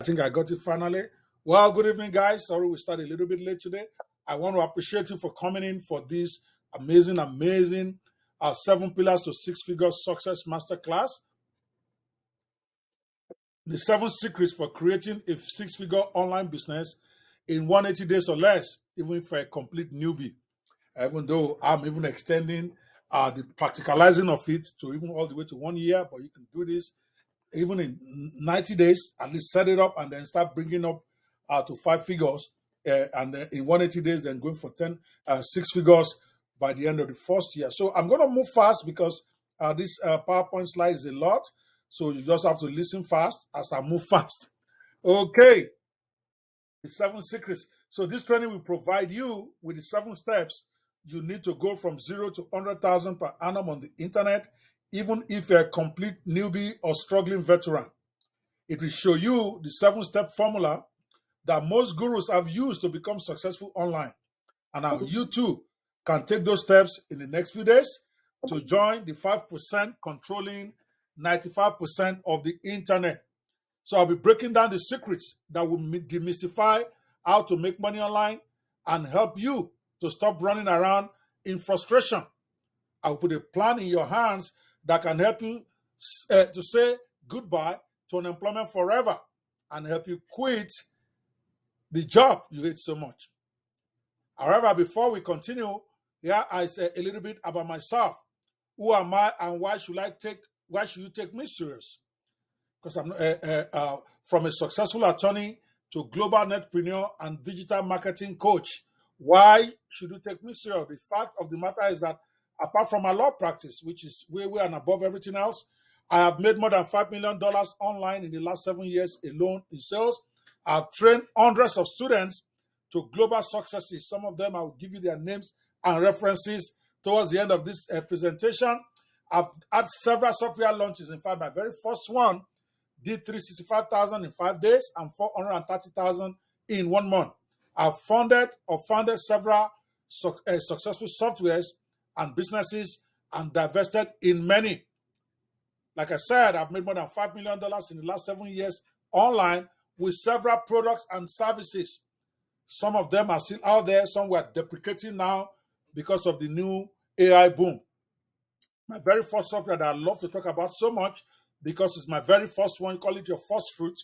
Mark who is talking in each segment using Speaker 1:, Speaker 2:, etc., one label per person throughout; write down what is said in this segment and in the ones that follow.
Speaker 1: I think I got it finally. Well, good evening, guys. Sorry we started a little bit late today. I want to appreciate you for coming in for this amazing 7 pillars to six-figure success masterclass. The 7 secrets for creating a six-figure online business in 180 days or less, even for a complete newbie. Even though I'm even extending the practicalizing of it to even all the way to 1 year, but you can do this even in 90 days, at least set it up and then start bringing up to 5 figures. And then in 180 days, then going for 6 figures by the end of the first year. So I'm going to move fast because this PowerPoint slide is a lot. So you just have to listen fast as I move fast. Okay, the 7 secrets. So this training will provide you with the 7 steps you need to go from 0 to 100,000 per annum on the internet, even if you're a complete newbie or struggling veteran. It will show you the 7-step formula that most gurus have used to become successful online, and how you too can take those steps in the next few days to join the 5% controlling 95% of the internet. So I'll be breaking down the secrets that will demystify how to make money online and help you to stop running around in frustration. I'll put a plan in your hands that can help you to say goodbye to unemployment forever and help you quit the job you hate so much. However, before we continue, here I say a little bit about myself. Who am I, and why should you take me serious? Because I'm from a successful attorney to global netpreneur and digital marketing coach. Why should you take me serious? The fact of the matter is that apart from my law practice, which is way and above everything else, I have made more than $5 million online in the last 7 years alone in sales. I've trained hundreds of students to global successes. Some of them, I will give you their names and references towards the end of this presentation. I've had several software launches. In fact, my very first one did 365,000 in 5 days and 430,000 in 1 month. I've founded several successful softwares and businesses and divested in many. Like I said, I've made more than $5 million in the last 7 years online with several products and services. Some of them are still out there. Some were deprecating now because of the new AI boom. My very first software that I love to talk about so much because it's my very first one. You call it your first fruit,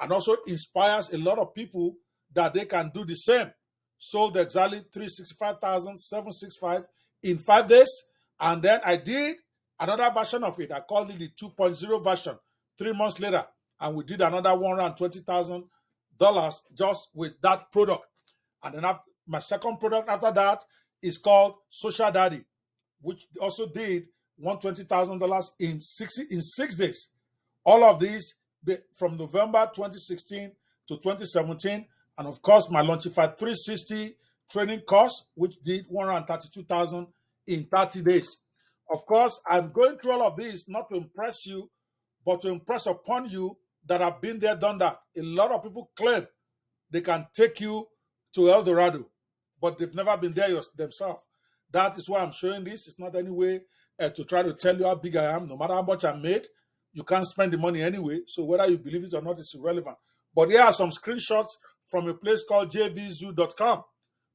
Speaker 1: and also inspires a lot of people that they can do the same. Sold exactly 365,765 in 5 days. And then I did another version of it. I called it the 2.0 version 3 months later. And we did another $120,000 just with that product. And then after, my second product after that is called Social Daddy, which also did $120,000 in 6 days. All of these from November 2016 to 2017. And of course, my Launchify 360 training course, which did $132,000 in 30 days. Of course, I'm going through all of this not to impress you, but to impress upon you that I've been there, done that. A lot of people claim they can take you to El Dorado, but they've never been there themselves. That is why I'm showing this. It's not any way to try to tell you how big I am. No matter how much I made, you can't spend the money anyway. So whether you believe it or not is irrelevant. But here are some screenshots from a place called jvzoo.com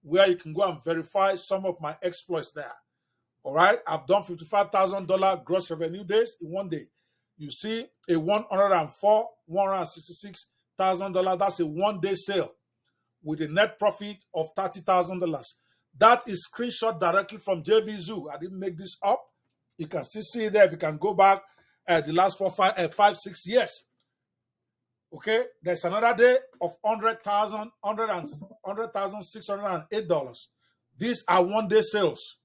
Speaker 1: where you can go and verify some of my exploits there. All right. I've done $55,000 gross revenue days in 1 day. You see a $166,000. That's a 1 day sale with a net profit of $30,000. That is screenshot directly from JVZoo. I didn't make this up. You can still see it there if you can go back the last 5, 6 years. Okay, there's another day of $100,608. These are 1 day sales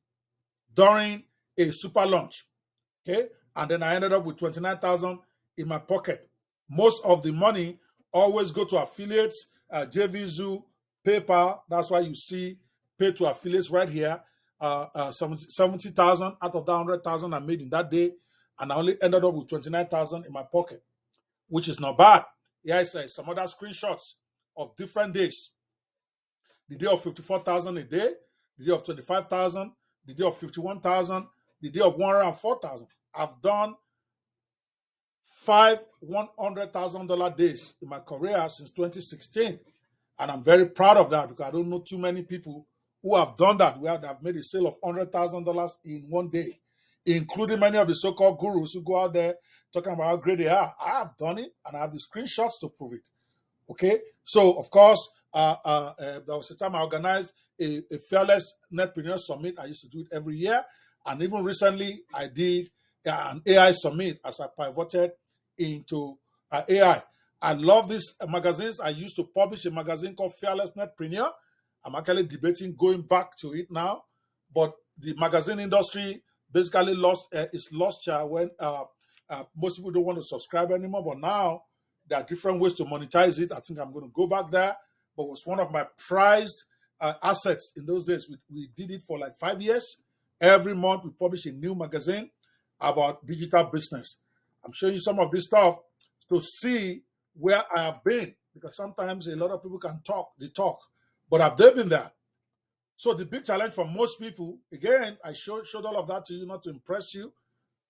Speaker 1: during a super launch. Okay, and then I ended up with $29,000 in my pocket. Most of the money always go to affiliates, JVZoo, PayPal. That's why you see pay to affiliates right here. 70,000 out of that 100,000 I made in that day, and I only ended up with 29,000 in my pocket, which is not bad. Here I say some other screenshots of different days. The day of 54,000 a day, the day of 25,000, the day of 51,000, the day of 104,000. I've done five $100,000 days in my career since 2016. And I'm very proud of that because I don't know too many people who have done that, where they have made a sale of $100,000 in one day, including many of the so called gurus who go out there talking about how great they are. I have done it and I have the screenshots to prove it. Okay, so of course, there was a time I organized a fearless netpreneur summit. I used to do it every year, and even recently I did an AI summit as I pivoted into AI. I love these magazines. I used to publish a magazine called Fearless Netpreneur. I'm actually debating going back to it now, but the magazine industry basically lost its luster when most people don't want to subscribe anymore. But now there are different ways to monetize it. I think I'm going to go back there. But it was one of my prized assets in those days. We did it for like 5 years. Every month we publish a new magazine about digital business. I'm showing you some of this stuff to see where I have been, because sometimes a lot of people can talk the talk, but have they been there? So the big challenge for most people, again, I showed all of that to you not to impress you,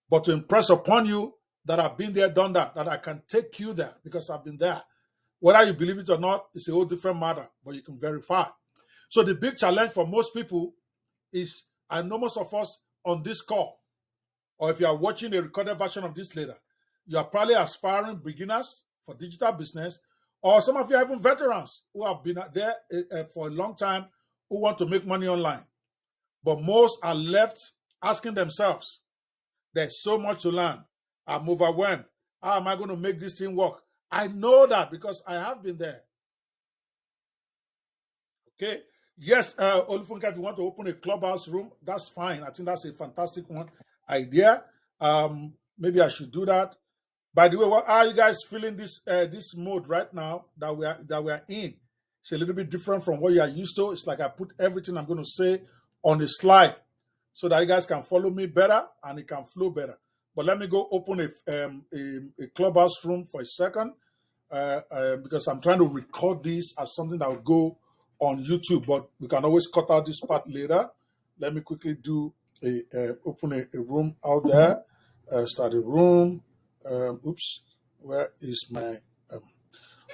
Speaker 1: but to impress upon you that I've been there, done that I can take you there because I've been there. Whether you believe it or not, it's a whole different matter, but you can verify. So the big challenge for most people is, I know most of us on this call, or if you are watching a recorded version of this later, you are probably aspiring beginners for digital business, or some of you are even veterans who have been there for a long time who want to make money online. But most are left asking themselves, there's so much to learn. I'm overwhelmed. How am I going to make this thing work? I know that because I have been there. Okay. Yes, Olufunka, if you want to open a clubhouse room, that's fine. I think that's a fantastic one idea. Maybe I should do that. By the way, what are you guys feeling this mode right now that we are in? It's a little bit different from what you are used to. It's like I put everything I'm going to say on the slide so that you guys can follow me better and it can flow better. But let me go open a clubhouse room for a second because I'm trying to record this as something that will go on YouTube. But we can always cut out this part later. Let me quickly do open a room out there. Start a room. Oops, where is my?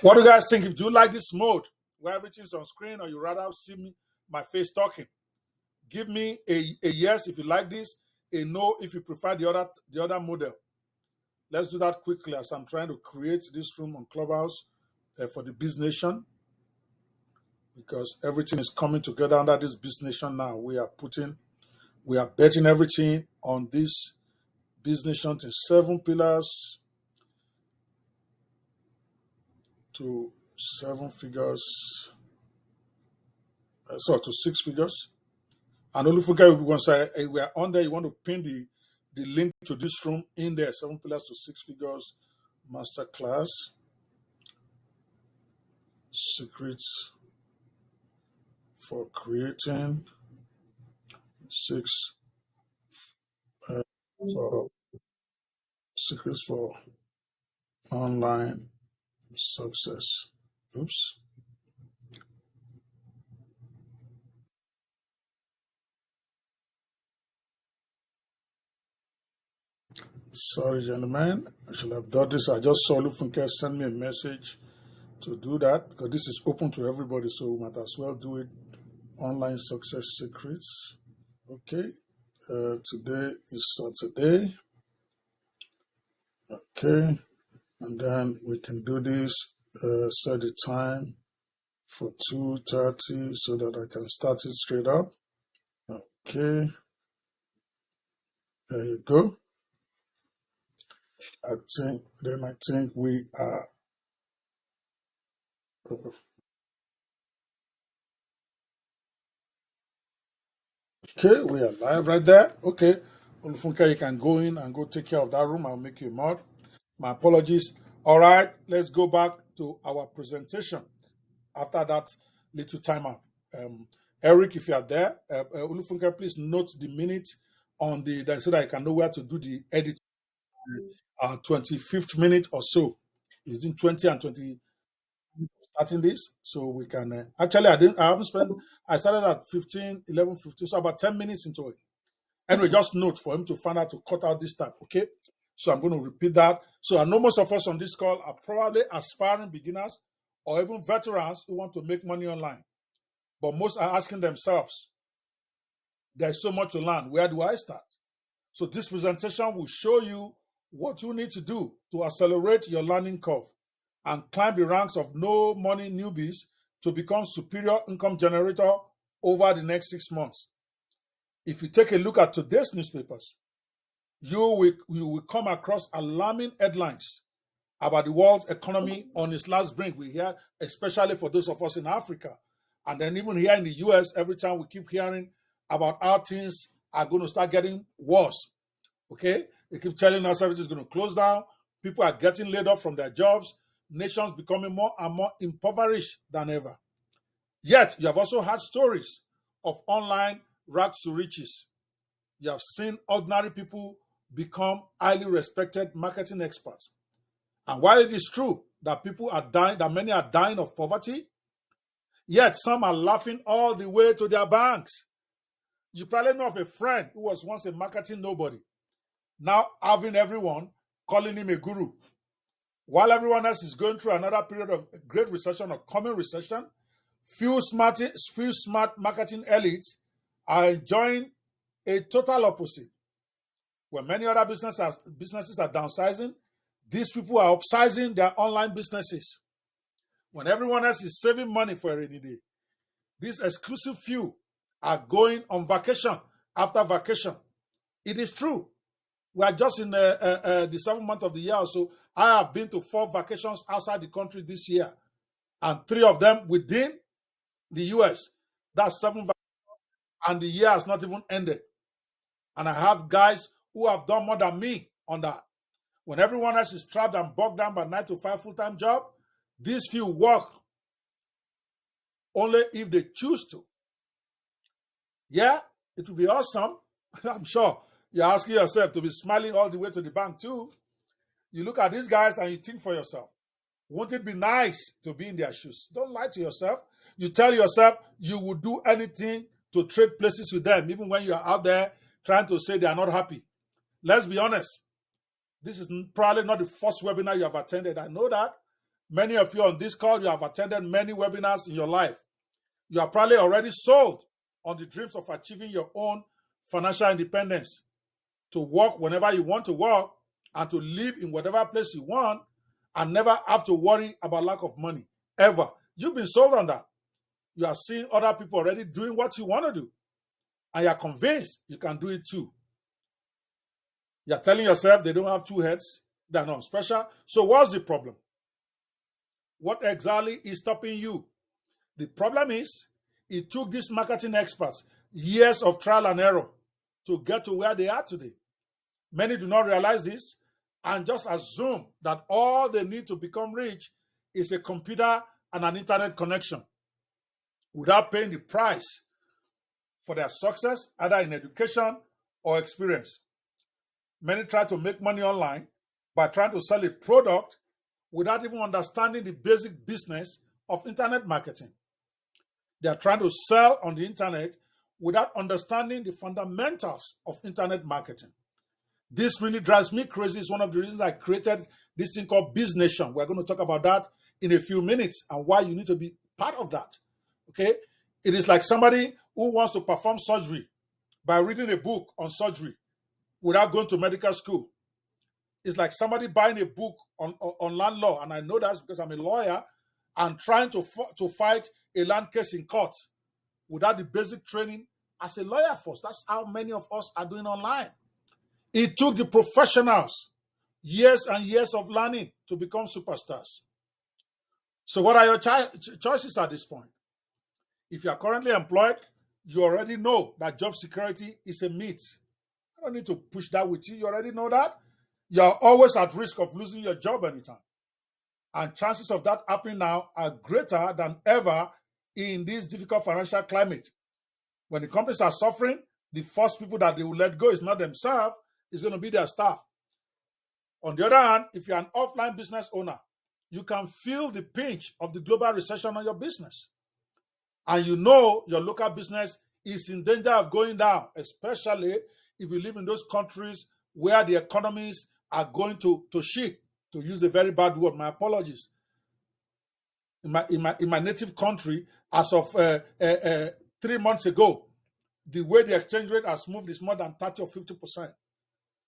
Speaker 1: What do you guys think? If you like this mode where everything's on screen, or you rather see me my face talking, give me a yes if you like this, a no if you prefer the other model. Let's do that quickly as I'm trying to create this room on Clubhouse for the BizNation, because everything is coming together under this BizNation now. We are betting everything on this BizNation to 7 pillars to 7 figures, to 6 figures. And Olufunke, once we are on there, you want to pin the link to this room in there, 7 pillars to 6 figures masterclass, secrets for creating 6 for secrets for online success. Oops. Sorry, gentlemen. I should have done this. I just saw Lufunke send me a message to do that because this is open to everybody, so we might as well do it. Online success secrets. Okay. Today is Saturday. Okay. And then we can do this. Set the time for 2:30 so that I can start it straight up. Okay. There you go. I think we are. Okay, we are live right there. Okay. Olufunke, you can go in and go take care of that room. I'll make you a mod. My apologies. All right, let's go back to our presentation after that little timeout. Eric, if you are there, Olufunke, please note the minute on so that I can know where to do the edit. 25th minute or so. Using 20 and 20 starting this, so we can actually I started at 15, 11, 15, so about 10 minutes into it. Anyway, just note for him to find out to cut out this time, okay? So I'm going to repeat that. So I know most of us on this call are probably aspiring beginners or even veterans who want to make money online. But most are asking themselves, there's so much to learn. Where do I start? So this presentation will show you what you need to do to accelerate your learning curve and climb the ranks of no money newbies to become superior income generator over the next 6 months. If you take a look at today's newspapers, you will come across alarming headlines about the world's economy on its last brink. We hear, especially for those of us in Africa. And then even here in the US, every time we keep hearing about how things are going to start getting worse. Okay? They keep telling us everything is going to close down. People are getting laid off from their jobs. Nations becoming more and more impoverished than ever. Yet, you have also heard stories of online rags to riches. You have seen ordinary people become highly respected marketing experts. And while it is true that people are dying, that many are dying of poverty, yet some are laughing all the way to their banks. You probably know of a friend who was once a marketing nobody, now having everyone calling him a guru. While everyone else is going through another period of great recession or coming recession, few smart marketing elites are enjoying a total opposite. When many other businesses are downsizing, these people are upsizing their online businesses. When everyone else is saving money for a rainy day, these exclusive few are going on vacation after vacation. It is true. We are just in the 7th month of the year, so I have been to 4 vacations outside the country this year, and 3 of them within the US. That's 7 vacations, and the year has not even ended. And I have guys who have done more than me on that. When everyone else is trapped and bogged down by 9 to 5 full-time job, these few work only if they choose to. Yeah, it will be awesome. I'm sure you're asking yourself to be smiling all the way to the bank too. You look at these guys and you think for yourself, won't it be nice to be in their shoes? Don't lie to yourself. You tell yourself you would do anything to trade places with them, even when you are out there trying to say they are not happy. Let's be honest. This is probably not the first webinar you have attended. I know that. Many of you on this call, you have attended many webinars in your life. You are probably already sold on the dreams of achieving your own financial independence, to work whenever you want to work and to live in whatever place you want and never have to worry about lack of money, ever. You've been sold on that. You are seeing other people already doing what you want to do, and you're convinced you can do it too. You're telling yourself they don't have 2 heads, they're not special. So what's the problem? What exactly is stopping you? The problem is, it took these marketing experts years of trial and error to get to where they are today. Many do not realize this and just assume that all they need to become rich is a computer and an internet connection without paying the price for their success, either in education or experience. Many try to make money online by trying to sell a product without even understanding the basic business of internet marketing. They are trying to sell on the internet without understanding the fundamentals of internet marketing. This really drives me crazy. It's one of the reasons I created this thing called BizNation. We're going to talk about that in a few minutes and why you need to be part of that. Okay? It is like somebody who wants to perform surgery by reading a book on surgery without going to medical school. It's like somebody buying a book on land law, and I know that because I'm a lawyer, and trying to fight a land case in court without the basic training as a lawyer first. That's how many of us are doing online. It took the professionals years and years of learning to become superstars. So what are your choices at this point? If you are currently employed, you already know that job security is a myth. I don't need to push that with you. You already know that. You are always at risk of losing your job anytime. And chances of that happening now are greater than ever in this difficult financial climate. When the companies are suffering, the first people that they will let go is not themselves, it's going to be their staff. On the other hand, if you're an offline business owner, you can feel the pinch of the global recession on your business. And you know your local business is in danger of going down, especially if you live in those countries where the economies are going to shit, to use a very bad word. My apologies. In my native country, as of 3 months ago, the way the exchange rate has moved is more than 30 or 50%.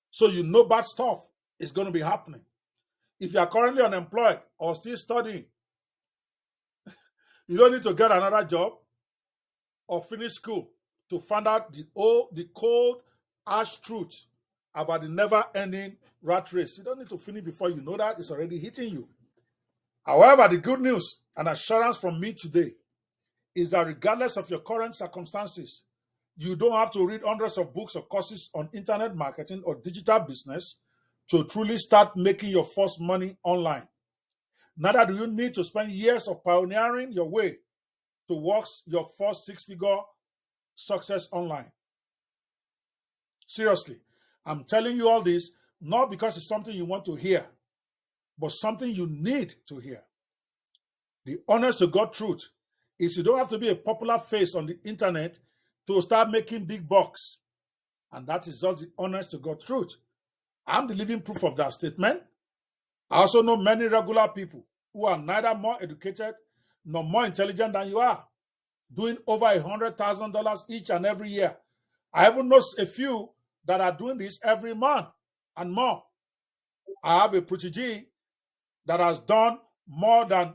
Speaker 1: So you know bad stuff is going to be happening. If you are currently unemployed or still studying, you don't need to get another job or finish school to find out the cold, harsh truth about the never-ending rat race. You don't need to finish before you know that it's already hitting you. However, the good news and assurance from me today is that regardless of your current circumstances, you don't have to read hundreds of books or courses on internet marketing or digital business to truly start making your first money online. Neither do you need to spend years of pioneering your way towards your first six-figure success online. Seriously, I'm telling you all this not because it's something you want to hear, but something you need to hear. The honest to God truth is you don't have to be a popular face on the internet to start making big bucks. And that is just the honest to God truth. I'm the living proof of that statement. I also know many regular people who are neither more educated nor more intelligent than you are, doing over $100,000 each and every year. I even know a few that are doing this every month and more. I have a protege that has done more than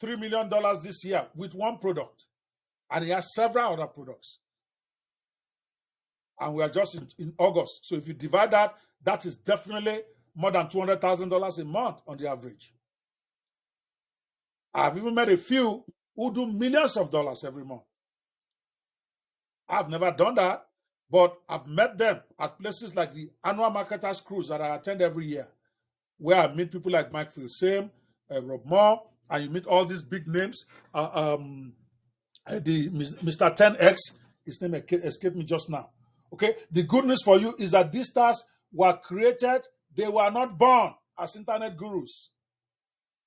Speaker 1: $3 million this year with one product, and he has several other products. And we are just in August. So if you divide that, that is definitely more than $200,000 a month on the average. I've even met a few who do millions of dollars every month. I've never done that, but I've met them at places like the annual marketers cruise that I attend every year, where I meet people like Mike Phil Rob Moore, and you meet all these big names. The Mr. 10X, his name escaped me just now. Okay, the good news for you is that these stars were created, they were not born as internet gurus.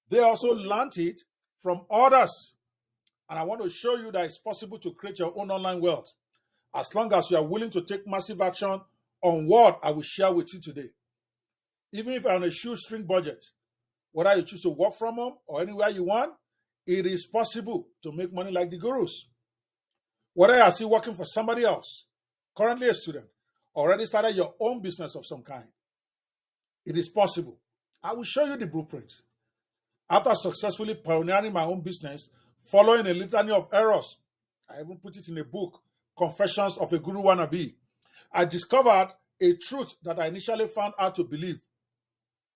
Speaker 1: They also learned it from others. And I want to show you that it's possible to create your own online wealth as long as you are willing to take massive action on what I will share with you today. Even if you're on a shoestring budget, whether you choose to work from home or anywhere you want, it is possible to make money like the gurus. Whether you are still working for somebody else, currently a student, already started your own business of some kind, it is possible. I will show you the blueprint. After successfully pioneering my own business, following a litany of errors, I even put it in a book, Confessions of a Guru Wannabe, I discovered a truth that I initially found hard to believe,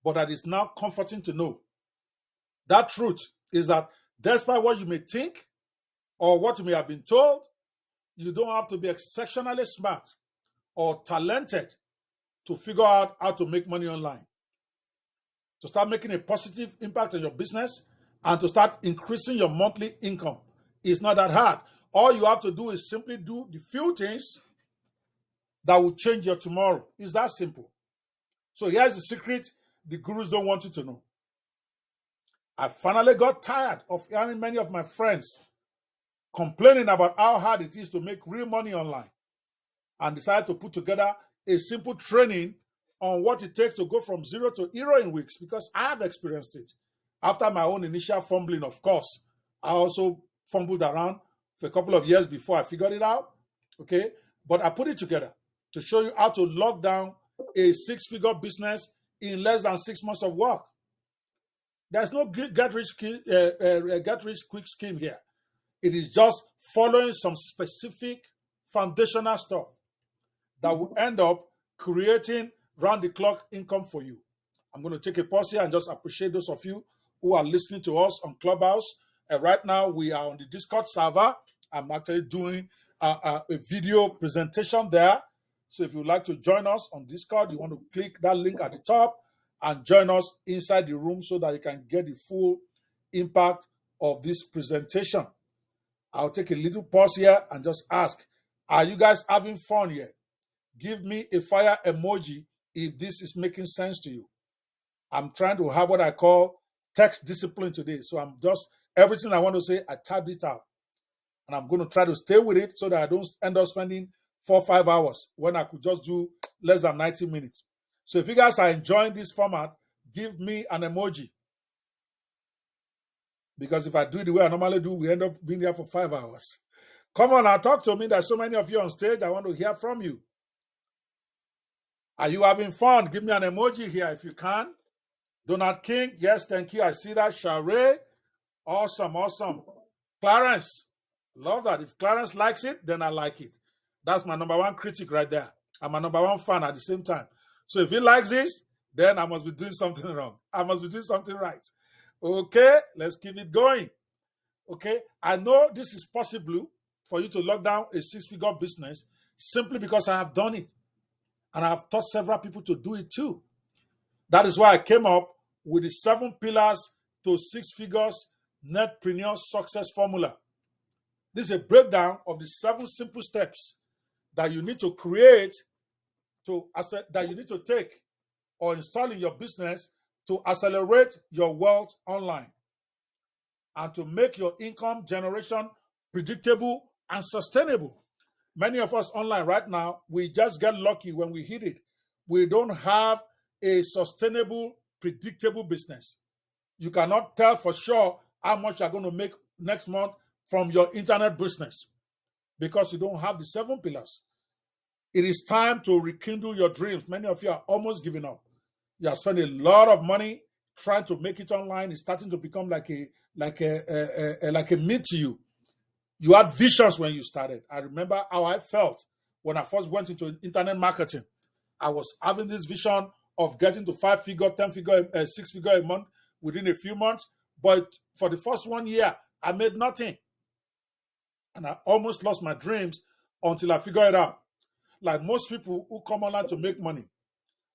Speaker 1: but that is now comforting to know. That truth is that despite what you may think or what you may have been told, you don't have to be exceptionally smart or talented to figure out how to make money online. To start making a positive impact on your business and to start increasing your monthly income is not that hard. All you have to do is simply do the few things that will change your tomorrow. It's that simple. So here's the secret the gurus don't want you to know. I finally got tired of hearing many of my friends complaining about how hard it is to make real money online, and decided to put together a simple training on what it takes to go from zero to hero in weeks, because I have experienced it. After my own initial fumbling, of course, I also fumbled around for a couple of years before I figured it out. Okay, but I put it together to show you how to lock down a six-figure business in less than 6 months of work. There's no get rich quick scheme here. It is just following some specific foundational stuff that will end up creating round-the-clock income for you. I'm going to take a pause here and just appreciate those of you who are listening to us on Clubhouse. Right now, we are on the Discord server. I'm actually doing a video presentation there. So if you'd like to join us on Discord, you want to click that link at the top and join us inside the room so that you can get the full impact of this presentation. I'll take a little pause here and just ask, are you guys having fun here? Give me a fire emoji if this is making sense to you. I'm trying to have what I call text discipline today. So I'm just, everything I want to say, I typed it out. And I'm going to try to stay with it so that I don't end up spending 4 or 5 hours when I could just do less than 90 minutes. So if you guys are enjoying this format, give me an emoji. Because if I do it the way I normally do, we end up being here for 5 hours. Come on now, talk to me. There's so many of you on stage. I want to hear from you. Are you having fun? Give me an emoji here if you can. Donald King, yes, thank you. I see that. Share, awesome, awesome. Clarence, love that. If Clarence likes it, then I like it. That's my number one critic right there. I'm my number one fan at the same time. So if he likes this, then I must be doing something wrong. I must be doing something right. Okay, let's keep it going. Okay, I know this is possible for you to lock down a six-figure business simply because I have done it. And I have taught several people to do it too. That is why I came up with the 7 pillars to 6 figures netpreneur success formula. This is a breakdown of the 7 simple steps that you need to create that you need to take or install in your business to accelerate your wealth online and to make your income generation predictable and sustainable. Many of us online right now, we just get lucky when we hit it. We don't have a sustainable, predictable business. You cannot tell for sure how much you're going to make next month from your internet business because you don't have the 7 pillars. It is time to rekindle your dreams. Many of you are almost giving up. You have spent a lot of money trying to make it online. It's starting to become like a myth to you. You had visions when you started. I remember how I felt when I first went into internet marketing. I was having this vision of getting to 5-figure, 10-figure, 6-figure a month within a few months. But for the first 1 year, I made nothing. And I almost lost my dreams until I figured it out. Like most people who come online to make money,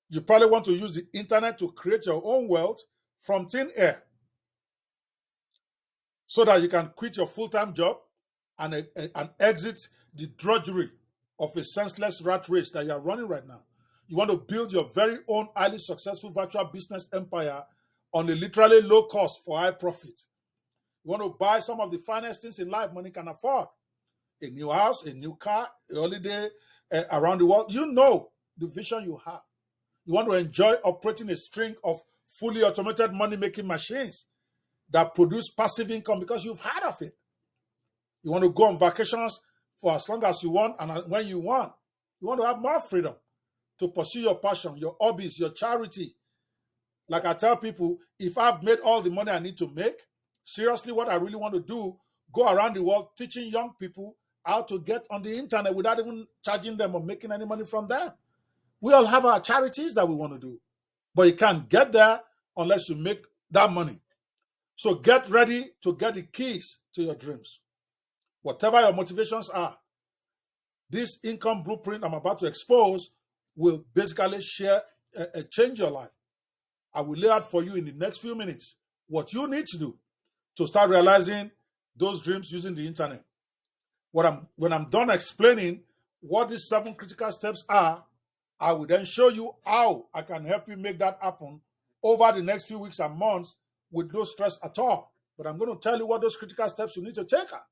Speaker 1: you probably want to use the internet to create your own wealth from thin air so that you can quit your full-time job and exit the drudgery of a senseless rat race that you are running right now. You want to build your very own highly successful virtual business empire on a literally low cost for high profit. You want to buy some of the finest things in life money can afford. A new house, a new car, a holiday around the world. You know the vision you have. You want to enjoy operating a string of fully automated money-making machines that produce passive income because you've heard of it. You want to go on vacations for as long as you want and when you want. You want to have more freedom to pursue your passion, your hobbies, your charity. Like I tell people, if I've made all the money I need to make, seriously, what I really want to do, go around the world teaching young people how to get on the internet without even charging them or making any money from them. We all have our charities that we want to do, but you can't get there unless you make that money. So get ready to get the keys to your dreams. Whatever your motivations are, this income blueprint I'm about to expose will basically change your life. I will lay out for you in the next few minutes what you need to do to start realizing those dreams using the internet. When I'm done explaining what these 7 critical steps are, I will then show you how I can help you make that happen over the next few weeks and months with no stress at all. But I'm going to tell you what those critical steps you need to take are.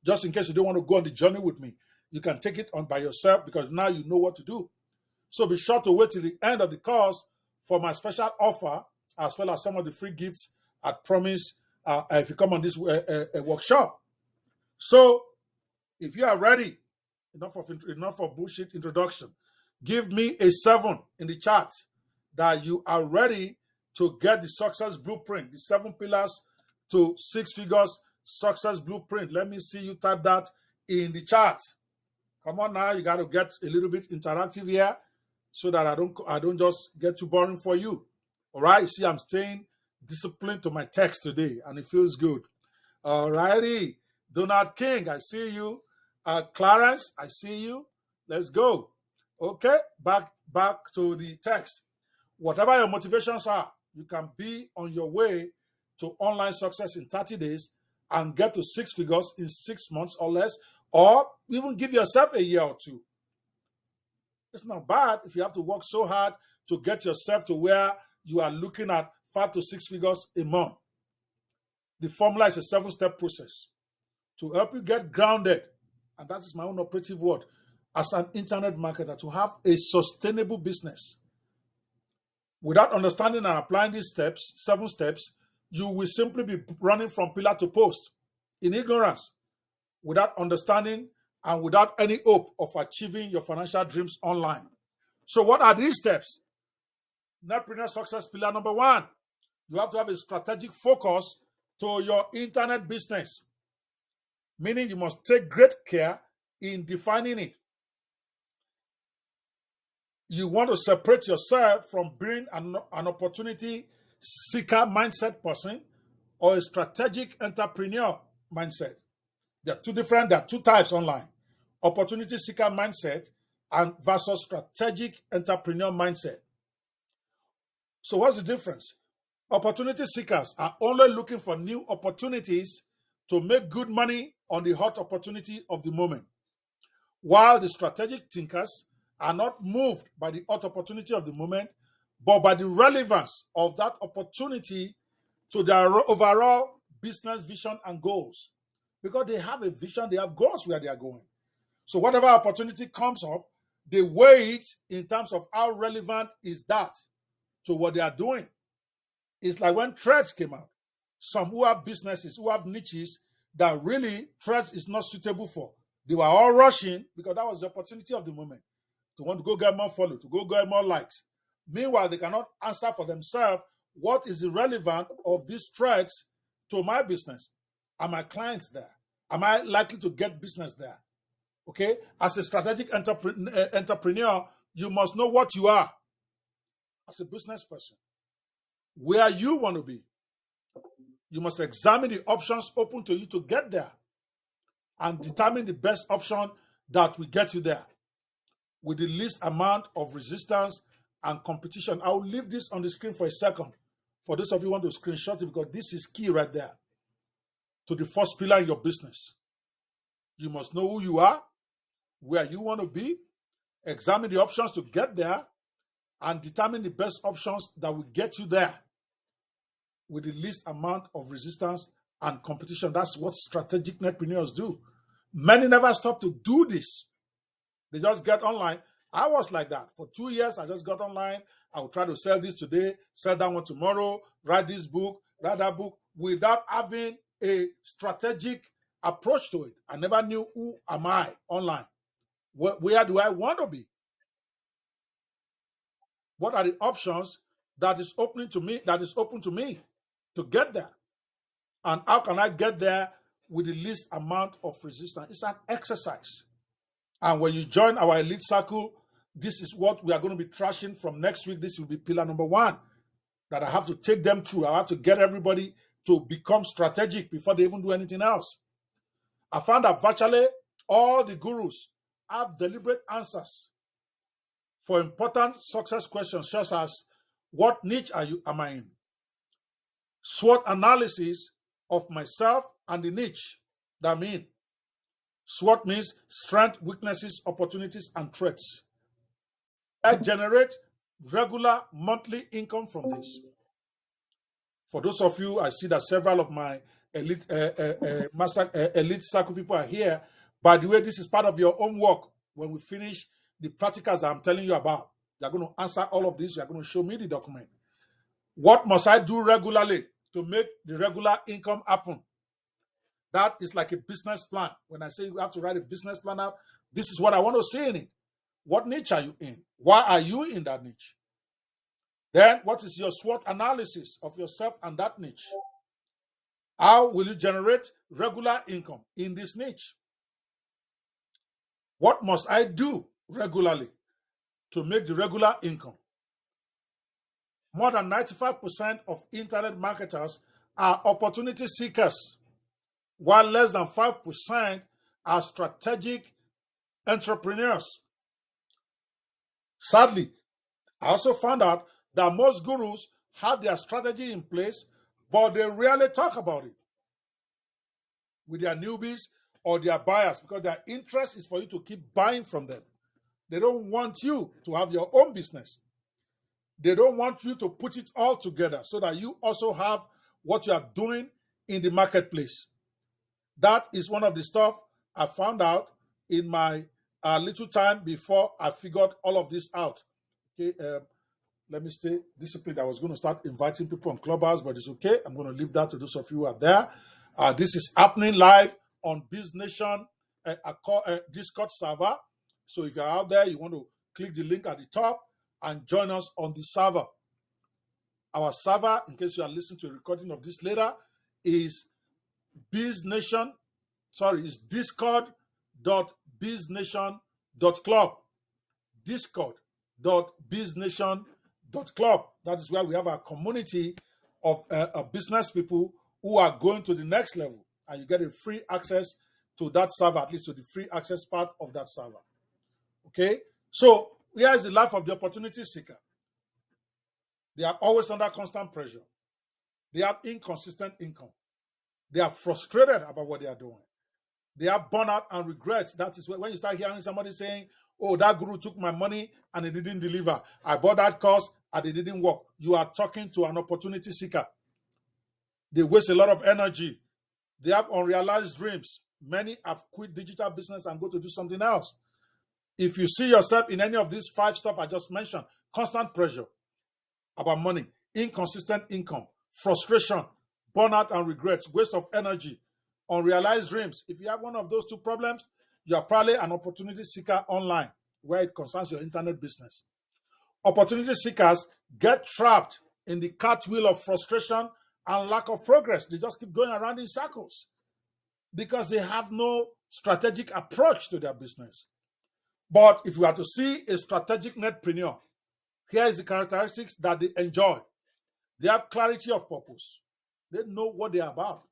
Speaker 1: Just in case you don't want to go on the journey with me, you can take it on by yourself because now you know what to do. So be sure to wait till the end of the course for my special offer, as well as some of the free gifts I promise if you come on this workshop. So if you are ready, enough of bullshit introduction. Give me a 7 in the chat that you are ready to get the success blueprint, the 7 pillars to 6 figures success blueprint. Let me see you type that in the chat. Come on now, you got to get a little bit interactive here so that I don't just get too boring for you. All right, see, I'm staying disciplined to my text today, and it feels good. All righty, Donald King, I see you. Clarence, I see you. Let's go. Okay, back to the text. Whatever your motivations are, you can be on your way to online success in 30 days and get to 6 figures in 6 months or less, or even give yourself a year or 2. It's not bad if you have to work so hard to get yourself to where you are looking at 5 to 6 figures a month. The formula is a 7-step process to help you get grounded, and that is my own operative word, as an internet marketer, to have a sustainable business Without understanding and applying these steps, 7 steps, you will simply be running from pillar to post in ignorance, without understanding and without any hope of achieving your financial dreams online. So, what are these steps? Netpreneur success pillar number 1, you have to have a strategic focus to your internet business, meaning you must take great care in defining it. You want to separate yourself from being an opportunity seeker mindset person or a strategic entrepreneur mindset. There are two types online: opportunity seeker mindset and versus strategic entrepreneur mindset. So, what's the difference? Opportunity seekers are only looking for new opportunities to make good money on the hot opportunity of the moment, while the strategic thinkers are not moved by the hot opportunity of the moment, but by the relevance of that opportunity to their overall business vision and goals. Because they have a vision, they have goals where they are going. So whatever opportunity comes up, they weigh it in terms of how relevant is that to what they are doing. It's like when threads came out. Some who have businesses, who have niches that really threads is not suitable for. They were all rushing because that was the opportunity of the moment to want to go get more follow, to go get more likes. Meanwhile, they cannot answer for themselves what is the relevance of these threads to my business. Are my clients there? Am I likely to get business there? Okay, as a strategic entrepreneur, you must know what you are as a business person, where you want to be. You must examine the options open to you to get there and determine the best option that will get you there with the least amount of resistance and competition. I will leave this on the screen for a second for those of you who want to screenshot it, because this is key right there to the first pillar in your business. You must know who you are, where you want to be, examine the options to get there, and determine the best options that will get you there with the least amount of resistance and competition. That's what strategic netpreneurs do. Many never stop to do this. They just get online. I was like that. For 2 years, I just got online. I would try to sell this today, sell that one tomorrow, write this book, write that book, without having a strategic approach to it. I never knew who am I online. Where do I want to be? What are the options that is open to me to get there? And how can I get there with the least amount of resistance? It's an exercise. And when you join our elite circle, this is what we are going to be trashing from next week. This will be pillar number 1 that I have to take them through. I have to get everybody to become strategic before they even do anything else. I found that virtually all the gurus have deliberate answers for important success questions, such as what niche am I in? SWOT analysis of myself and the niche that I'm in. SWOT means strengths, weaknesses, opportunities, and threats. I generate regular monthly income from this. For those of you, I see that several of my elite elite circle people are here. By the way, this is part of your homework. When we finish the practicals I'm telling you about, you're going to answer all of this. You're going to show me the document. What must I do regularly to make the regular income happen? That is like a business plan. When I say you have to write a business plan out, this is what I want to see in it. What niche are you in? Why are you in that niche? Then, what is your SWOT analysis of yourself and that niche? How will you generate regular income in this niche? What must I do regularly to make the regular income? More than 95% of internet marketers are opportunity seekers, while less than 5% are strategic entrepreneurs. Sadly, I also found out that most gurus have their strategy in place, but they rarely talk about it with their newbies or their buyers, because their interest is for you to keep buying from them. They don't want you to have your own business. They don't want you to put it all together so that you also have what you are doing in the marketplace. That is one of the stuff I found out in my little time before I figured all of this out. Okay, let me stay disciplined. I was going to start inviting people on Clubhouse, but it's okay. I'm going to leave that to those of you who are there. This is happening live on BizNation Discord server. So if you're out there, you want to click the link at the top and join us on the server. Our server, in case you are listening to a recording of this later, is is discord.biznation.club. Discord.biznation.club. That is where we have our community of business people who are going to the next level, and you get a free access to that server, at least to the free access part of that server. Okay, so here is the life of the opportunity seeker. They are always under constant pressure. They have inconsistent income. They are frustrated about what they are doing. They have burnout and regrets. That is when you start hearing somebody saying, oh, that guru took my money and it didn't deliver. I bought that course and it didn't work. You are talking to an opportunity seeker. They waste a lot of energy. They have unrealized dreams. Many have quit digital business and go to do something else. If you see yourself in any of these 5 stuff I just mentioned, constant pressure about money, inconsistent income, frustration, burnout and regrets, waste of energy, unrealized dreams. If you have one of those 2 problems, you are probably an opportunity seeker online where it concerns your internet business. Opportunity seekers get trapped in the cartwheel of frustration and lack of progress. They just keep going around in circles because they have no strategic approach to their business. But if you are to see a strategic netpreneur, here is the characteristics that they enjoy. They have clarity of purpose. They know what they are about.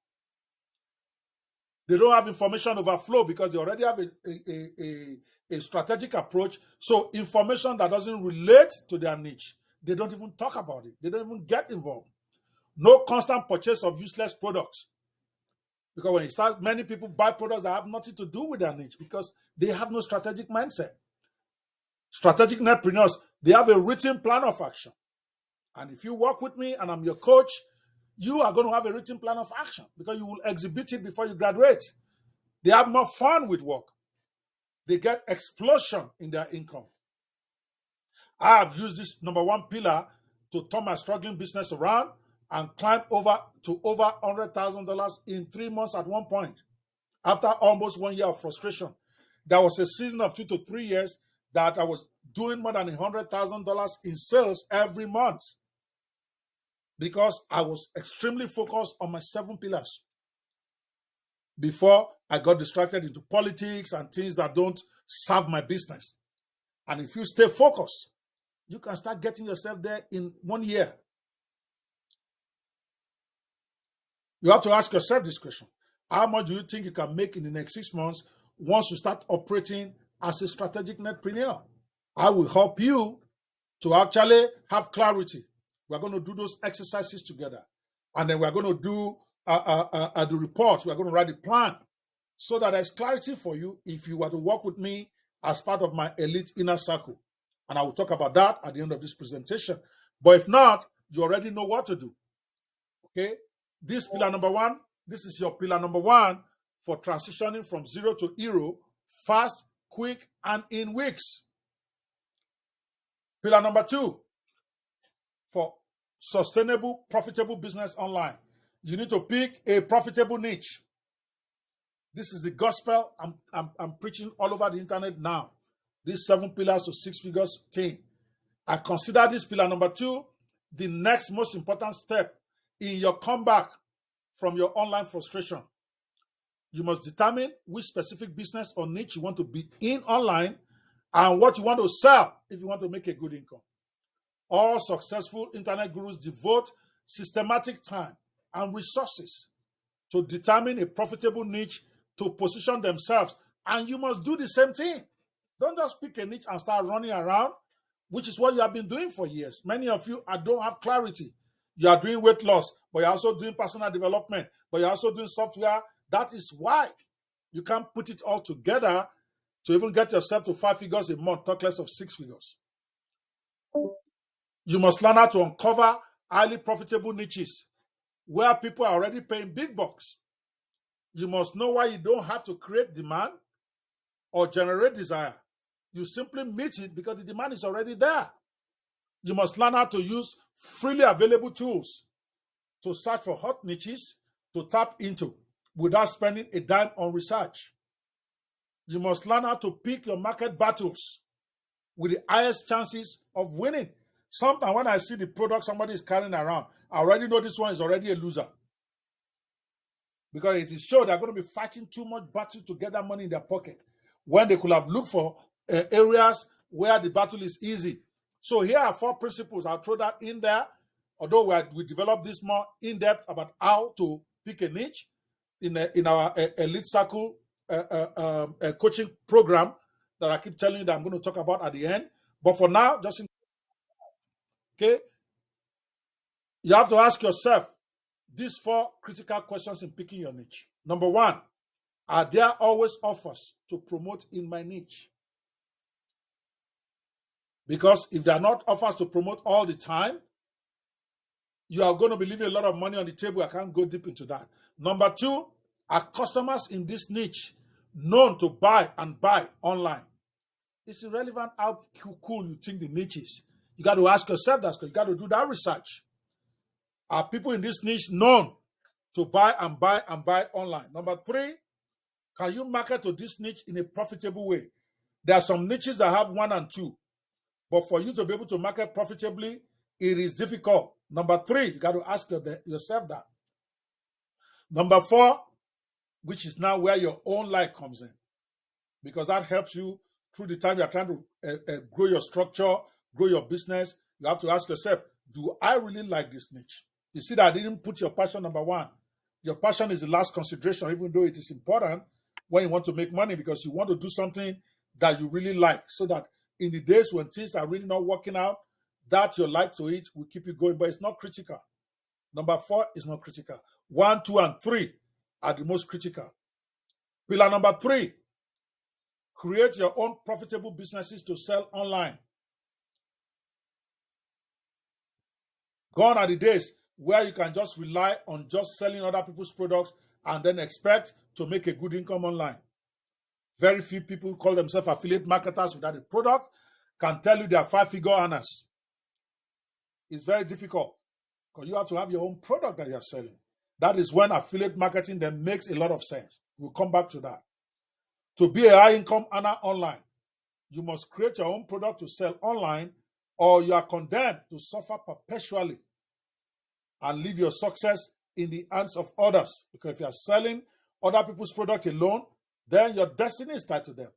Speaker 1: They don't have information overflow because they already have a strategic approach. So information that doesn't relate to their niche, they don't even talk about it. They don't even get involved. No constant purchase of useless products. Because when you start, many people buy products that have nothing to do with their niche because they have no strategic mindset. Strategic netpreneurs, they have a written plan of action. And if you work with me and I'm your coach, you are going to have a written plan of action because you will exhibit it before you graduate. They have more fun with work. They get explosion in their income. I have used this number 1 pillar to turn my struggling business around and climb over $100,000 in 3 months at one point. After almost 1 year of frustration, there was a season of 2 to 3 years that I was doing more than $100,000 in sales every month because I was extremely focused on my 7 pillars before I got distracted into politics and things that don't serve my business. And if you stay focused, you can start getting yourself there in 1 year. You have to ask yourself this question. How much do you think you can make in the next 6 months once you start operating as a strategic netpreneur? I will help you to actually have clarity. We're going to do those exercises together. And then we're going to do the reports. We're going to write the plan so that there's clarity for you if you were to work with me as part of my elite inner circle. And I will talk about that at the end of this presentation. But if not, you already know what to do. Okay? This pillar number 1, this is your pillar number 1 for transitioning from 0 to hero fast, quick, and in weeks. Pillar number 2, for sustainable, profitable business online. You need to pick a profitable niche. This is the gospel I'm preaching all over the internet now. These 7 pillars to 6 figures thing. I consider this pillar number 2 the next most important step in your comeback from your online frustration. You must determine which specific business or niche you want to be in online and what you want to sell if you want to make a good income. All successful internet gurus devote systematic time and resources to determine a profitable niche to position themselves. And you must do the same thing. Don't just pick a niche and start running around, which is what you have been doing for years. Many of you don't have clarity. You are doing weight loss, but you're also doing personal development, but you're also doing software. That is why you can't put it all together to even get yourself to 5 figures a month, talk less of 6 figures. You must learn how to uncover highly profitable niches where people are already paying big bucks. You must know why you don't have to create demand or generate desire. You simply meet it because the demand is already there. You must learn how to use freely available tools to search for hot niches to tap into without spending a dime on research. You must learn how to pick your market battles with the highest chances of winning. Sometimes when I see the product somebody is carrying around, I already know this one is already a loser because it is sure they're going to be fighting too much battle to get that money in their pocket when they could have looked for areas where the battle is easy. So here are 4 principles. I'll throw that in there, although we developed this more in depth about how to pick a niche in our elite circle coaching program that I keep telling you that I'm going to talk about at the end. But for now, okay, you have to ask yourself these 4 critical questions in picking your niche. Number 1, are there always offers to promote in my niche? Because if there are not offers to promote all the time, you are going to be leaving a lot of money on the table. I can't go deep into that. Number 2, are customers in this niche known to buy and buy online? It's irrelevant how cool you think the niche is. You got to ask yourself that. You got to do that research. Are people in this niche known to buy and buy and buy online? Number 3, can you market to this niche in a profitable way? There are some niches that have 1 and 2, but for you to be able to market profitably, it is difficult. Number 3, you got to ask yourself that. Number 4, which is now where your own light comes in, because that helps you through the time you're trying to grow your structure, grow your business. You have to ask yourself, do I really like this niche? You see that I didn't put your passion number 1. Your passion is the last consideration, even though it is important when you want to make money, because you want to do something that you really like, so that in the days when things are really not working out, that your like to it will keep you going, but it's not critical. Number 4 is not critical. 1, 2, and 3 are the most critical. Pillar number 3, create your own profitable businesses to sell online. Gone are the days where you can just rely on just selling other people's products and then expect to make a good income online. Very few people call themselves affiliate marketers without a product can tell you they are 5-figure earners. It's very difficult because you have to have your own product that you are selling. That is when affiliate marketing then makes a lot of sense. We'll come back to that. To be a high-income earner online, you must create your own product to sell online, or you are condemned to suffer perpetually and leave your success in the hands of others. Because if you are selling other people's product alone, then your destiny is tied to them.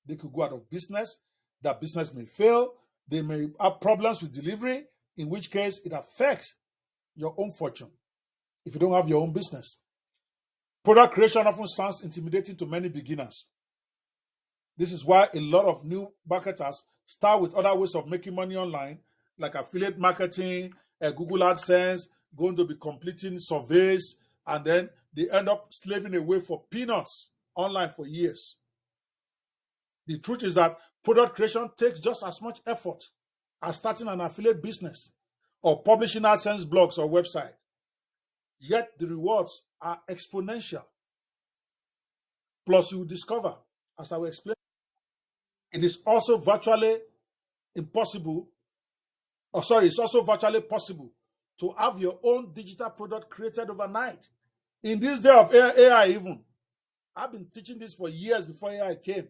Speaker 1: They could go out of business. That business may fail. They may have problems with delivery, in which case it affects your own fortune if you don't have your own business. Product creation often sounds intimidating to many beginners. This is why a lot of new marketers start with other ways of making money online, like affiliate marketing, Google AdSense, going to be completing surveys, and then they end up slaving away for peanuts online for years. The truth is that product creation takes just as much effort as starting an affiliate business or publishing AdSense blogs or website. Yet the rewards are exponential. Plus, you will discover, as I will explain, it is also virtually impossible, it's also virtually possible to have your own digital product created overnight. In this day of AI, even, I've been teaching this for years before AI came.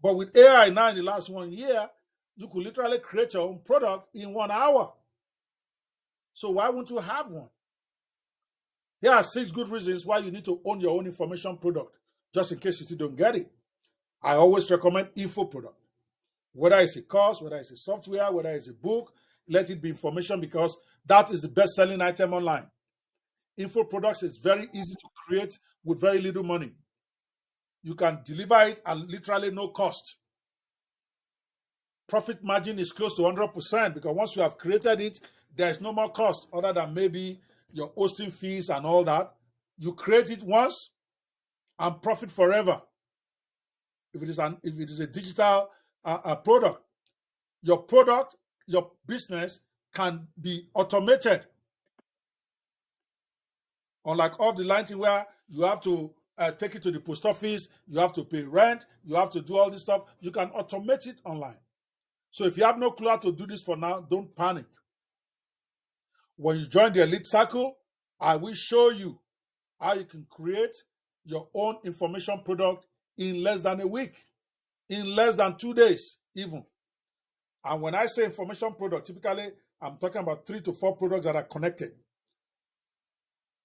Speaker 1: But with AI now in the last 1 year, you could literally create your own product in 1 hour. So why won't you have one? Here are 6 good reasons why you need to own your own information product, just in case you still don't get it. I always recommend info product. Whether it's a course, whether it's a software, whether it's a book, let it be information, because that is the best-selling item online. Info products is very easy to create with very little money. You can deliver it at literally no cost. Profit margin is close to 100%, because once you have created it, there is no more cost other than maybe your hosting fees and all that. You create it once and profit forever. If it is a digital product, your business can be automated. Unlike off the line thing where you have to take it to the post office, you have to pay rent, you have to do all this stuff, you can automate it online. So if you have no clue how to do this for now, don't panic. When you join the elite circle, I will show you how you can create your own information product in less than a week, in less than 2 days, even. And when I say information product, typically I'm talking about 3 to 4 products that are connected.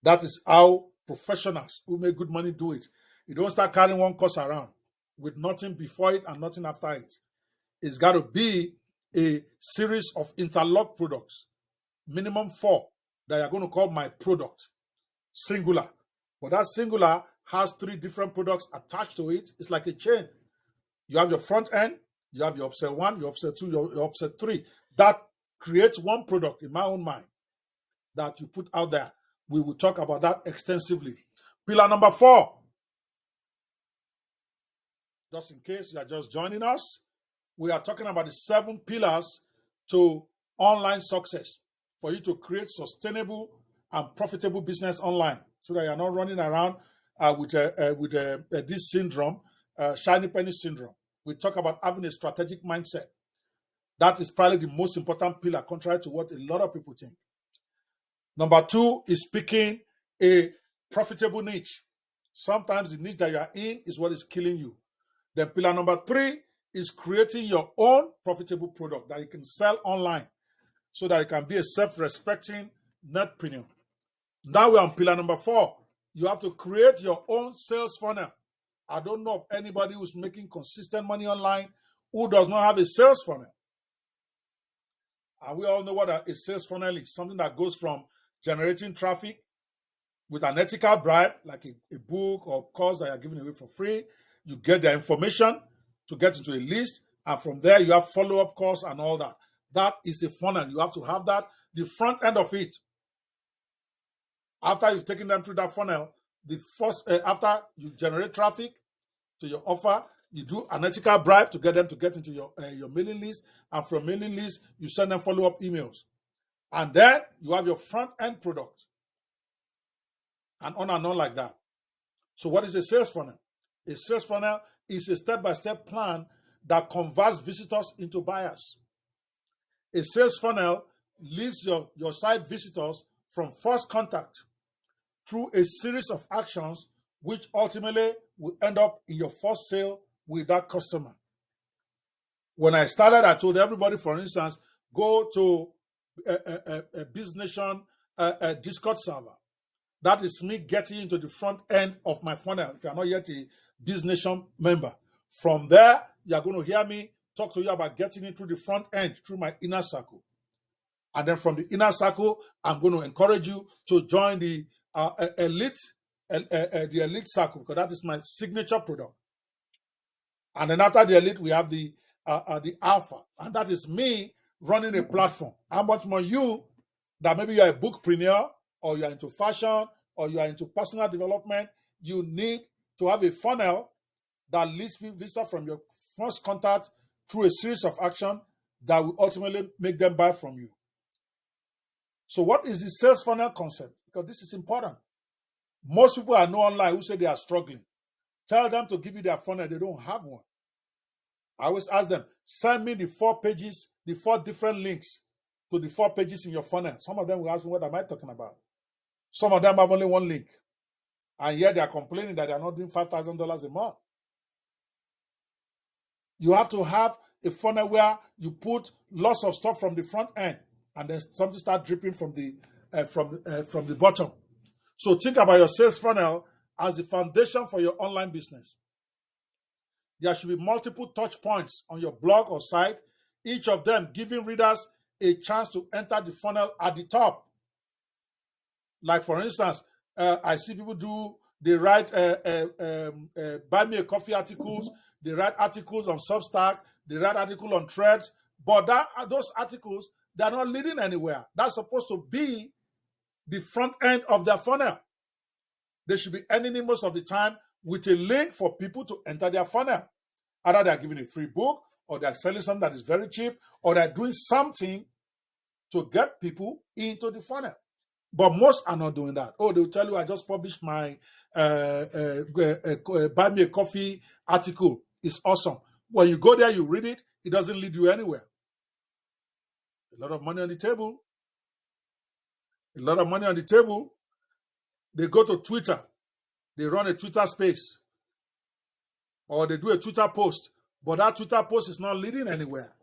Speaker 1: That is how professionals who make good money do it. You don't start carrying one course around with nothing before it and nothing after it. It's got to be a series of interlocked products, minimum 4, that you're going to call my product, singular. But that singular has 3 different products attached to it. It's like a chain. You have your front end, you have your upsell 1, your upsell 2, your upsell 3. That creates one product in my own mind that you put out there. We will talk about that extensively. Pillar number 4, just in case you are just joining us, we are talking about the 7 pillars to online success for you to create sustainable and profitable business online so that you're not running around with this syndrome, shiny penny syndrome. We talk about having a strategic mindset. That is probably the most important pillar, contrary to what a lot of people think. Number 2 is picking a profitable niche. Sometimes the niche that you are in is what is killing you. Then pillar number 3 is creating your own profitable product that you can sell online so that you can be a self-respecting netpreneur. Now we're on pillar number 4. You have to create your own sales funnel. I don't know of anybody who's making consistent money online who does not have a sales funnel. And we all know what a sales funnel is. Something that goes from generating traffic with an ethical bribe, like a book or course that you're giving away for free. You get the information to get into a list, and from there you have follow-up calls and all that. That is a funnel. You have to have that, the front end of it. After you've taken them through that funnel, the first after you generate traffic to your offer, you do an ethical bribe to get them to get into your mailing list, and from mailing list you send them follow-up emails, and then you have your front end product, and on like that. So what is a sales funnel? A sales funnel is a step-by-step plan that converts visitors into buyers. A sales funnel leads your site visitors from first contact through a series of actions which ultimately will end up in your first sale with that customer. When I started, I told everybody, for instance, go to a BizNation Discord server. That is me getting into the front end of my funnel. If you are not yet a BizNation member, from there, you are going to hear me talk to you about getting into the front end through my inner circle. And then from the inner circle, I'm going to encourage you to join the elite circle, because that is my signature product. And then after the elite, we have the alpha, and that is me running a platform. How much more you that maybe you're a bookpreneur, or you're into fashion, or you're into personal development, you need to have a funnel that leads visitors from your first contact through a series of actions that will ultimately make them buy from you. So what is the sales funnel concept? Because this is important. Most people I know online who say they are struggling. Tell them to give you their funnel. They don't have one. I always ask them, send me the 4 pages, the 4 different links to the 4 pages in your funnel. Some of them will ask me, what am I talking about? Some of them have only 1 link. And yet they are complaining that they are not doing $5,000 a month. You have to have a funnel where you put lots of stuff from the front end, and then something start dripping from the bottom. So think about your sales funnel as the foundation for your online business. There should be multiple touch points on your blog or site, each of them giving readers a chance to enter the funnel at the top. Like, for instance, I see people they write buy me a coffee articles, they write articles on Substack, they write articles on Threads, but those articles, they're not leading anywhere. That's supposed to be the front end of their funnel. They should be ending most of the time with a link for people to enter their funnel. Either they're giving a free book, or they're selling something that is very cheap, or they're doing something to get people into the funnel. But most are not doing that. Oh, they'll tell you, I just published my buy me a coffee article. It's awesome. When you go there, you read it, it doesn't lead you anywhere. A lot of money on the table. A lot of money on the table. They go to Twitter. They run a Twitter space. Or they do a Twitter post. But that Twitter post is not leading anywhere.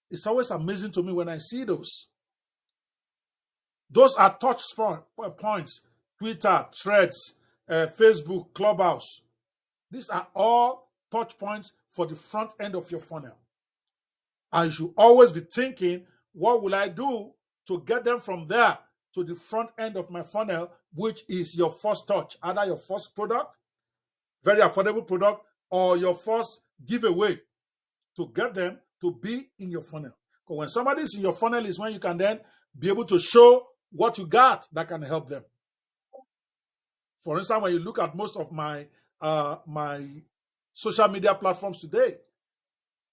Speaker 1: It's always amazing to me when I see those. Those are touch points. Twitter, Threads, Facebook, Clubhouse. These are all touch points for the front end of your funnel. And you should always be thinking, what will I do to get them from there to the front end of my funnel, which is your first touch, either your first product, very affordable product, or your first giveaway, to get them to be in your funnel. Because when somebody's in your funnel is when you can then be able to show what you got that can help them. For instance, when you look at most of my social media platforms today,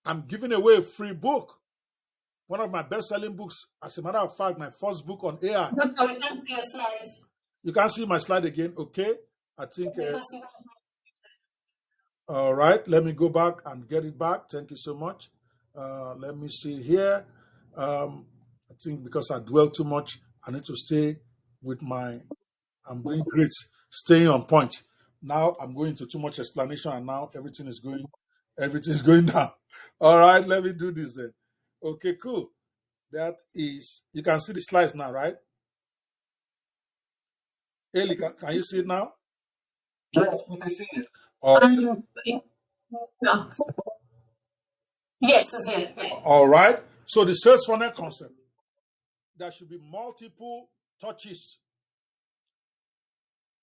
Speaker 1: I'm giving away a free book. One of my best-selling books. As a matter of fact, my first book on AI.
Speaker 2: No, I can't see your slide.
Speaker 1: You can see my slide again, okay? I think... all right, let me go back and get it back. Thank you so much. Let me see here. I think because I dwell too much, I need to stay with my... I'm doing great, staying on point. Now I'm going into too much explanation, and now everything is going down. All right, let me do this then. Okay, cool. That is, you can see the slides now, right? Eli, can you see it now?
Speaker 2: Yes, we can see it. Yes, it's here.
Speaker 1: All right. So the sales funnel concept, there should be multiple touches.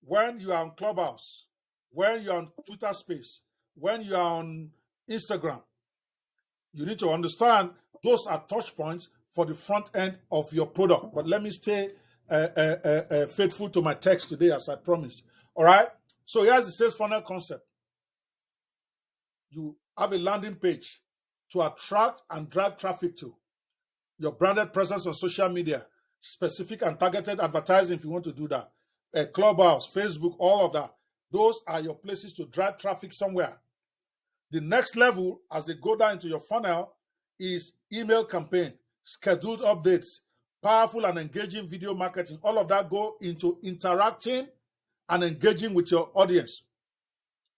Speaker 1: When you are on Clubhouse, when you're on Twitter Space, when you are on Instagram, you need to understand those are touch points for the front end of your product. But let me stay faithful to my text today, as I promised. All right. So here's the sales funnel concept. You have a landing page to attract and drive traffic to. Your branded presence on social media, specific and targeted advertising if you want to do that. A Clubhouse, Facebook, all of that. Those are your places to drive traffic somewhere. The next level, as they go down into your funnel, is email campaign, scheduled updates, powerful and engaging video marketing. All of that go into interacting and engaging with your audience.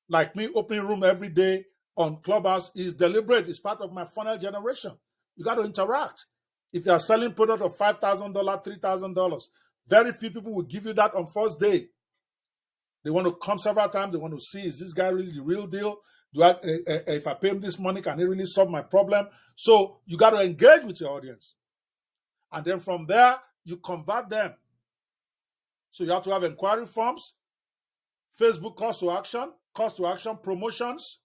Speaker 1: Like me opening room every day on Clubhouse is deliberate. It's part of my funnel generation. You got to interact. If you are selling product of $5,000, $3,000, very few people will give you that on first day. They want to come several times. They want to see, is this guy really the real deal? If I pay him this money, can he really solve my problem? So you got to engage with your audience. And then from there, you convert them. So you have to have inquiry forms, Facebook calls to action, promotions,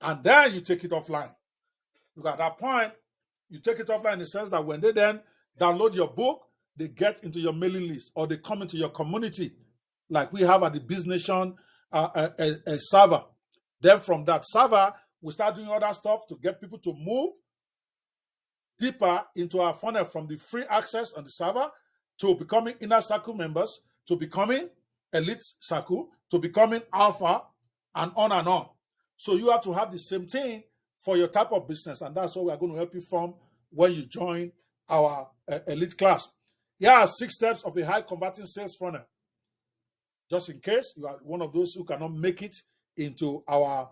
Speaker 1: and then you take it offline. Look, at that point, you take it offline in the sense that when they then download your book, they get into your mailing list or they come into your community, like we have at the BizNation a server. Then from that server, we start doing other stuff to get people to move deeper into our funnel, from the free access on the server to becoming inner circle members, to becoming elite circle, to becoming alpha, and on and on. So you have to have the same thing for your type of business, and that's what we are going to help you form when you join our elite class. Here are 6 steps of a high converting sales funnel. Just in case you are one of those who cannot make it into our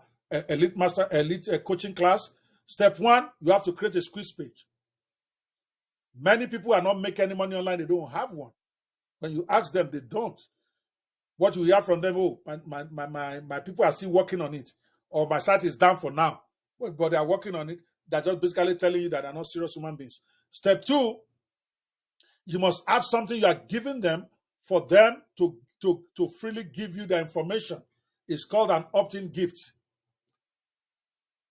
Speaker 1: elite coaching class. Step 1, you have to create a squeeze page. Many people are not making any money online. They don't have one. When you ask them, they don't. What you hear from them, oh, my people are still working on it, or my site is down for now, but they are working on it. They're just basically telling you that they're not serious human beings. Step 2, you must have something you are giving them for them to freely give you the information. It's called an opt-in gift.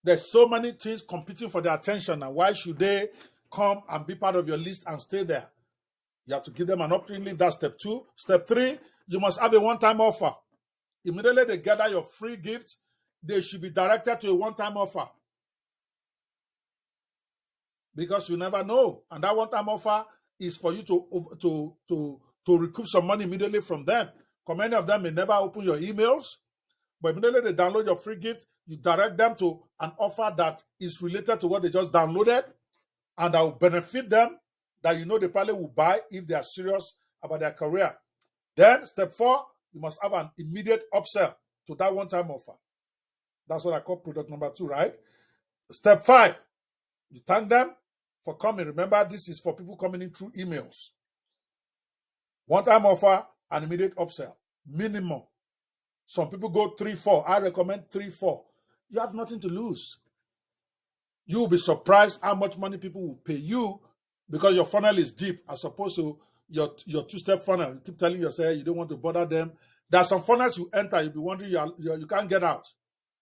Speaker 1: There's so many things competing for their attention, and why should they come and be part of your list and stay there? You have to give them an opt-in link. That's step 2. Step 3, you must have a one-time offer. Immediately they gather your free gift, they should be directed to a one-time offer, because you never know. And that one-time offer is for you to recoup some money immediately from them. Because many of them may never open your emails, but immediately they download your free gift, you direct them to an offer that is related to what they just downloaded. and that will benefit them, that you know they probably will buy if they are serious about their career. Then step 4, you must have an immediate upsell to that one-time offer. That's what I call product number 2, right? Step 5, you thank them for coming. Remember, this is for people coming in through emails. One-time offer and immediate upsell, minimum. Some people go 3, 4. I recommend 3, 4. You have nothing to lose. You will be surprised how much money people will pay you because your funnel is deep as opposed to your two-step funnel. You keep telling yourself you don't want to bother them. There are some funnels you enter, you'll be wondering you can't get out.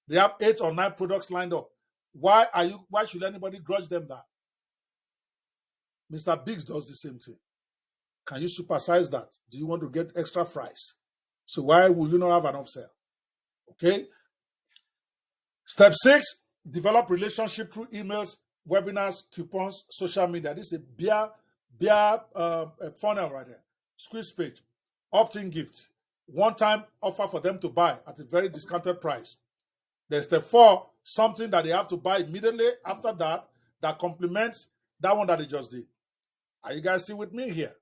Speaker 1: They have 8 or 9 products lined up. Why should anybody grudge them that? Mr. Biggs does the same thing. Can you supersize that? Do you want to get extra fries? So why will you not have an upsell? Okay. Step 6, develop relationship through emails, webinars, coupons, social media. This is a beer funnel right there. Squeeze page, opt-in gift, one-time offer for them to buy at a very discounted price. Then step 4, something that they have to buy immediately after that complements that one that they just did. Are you guys still with me here?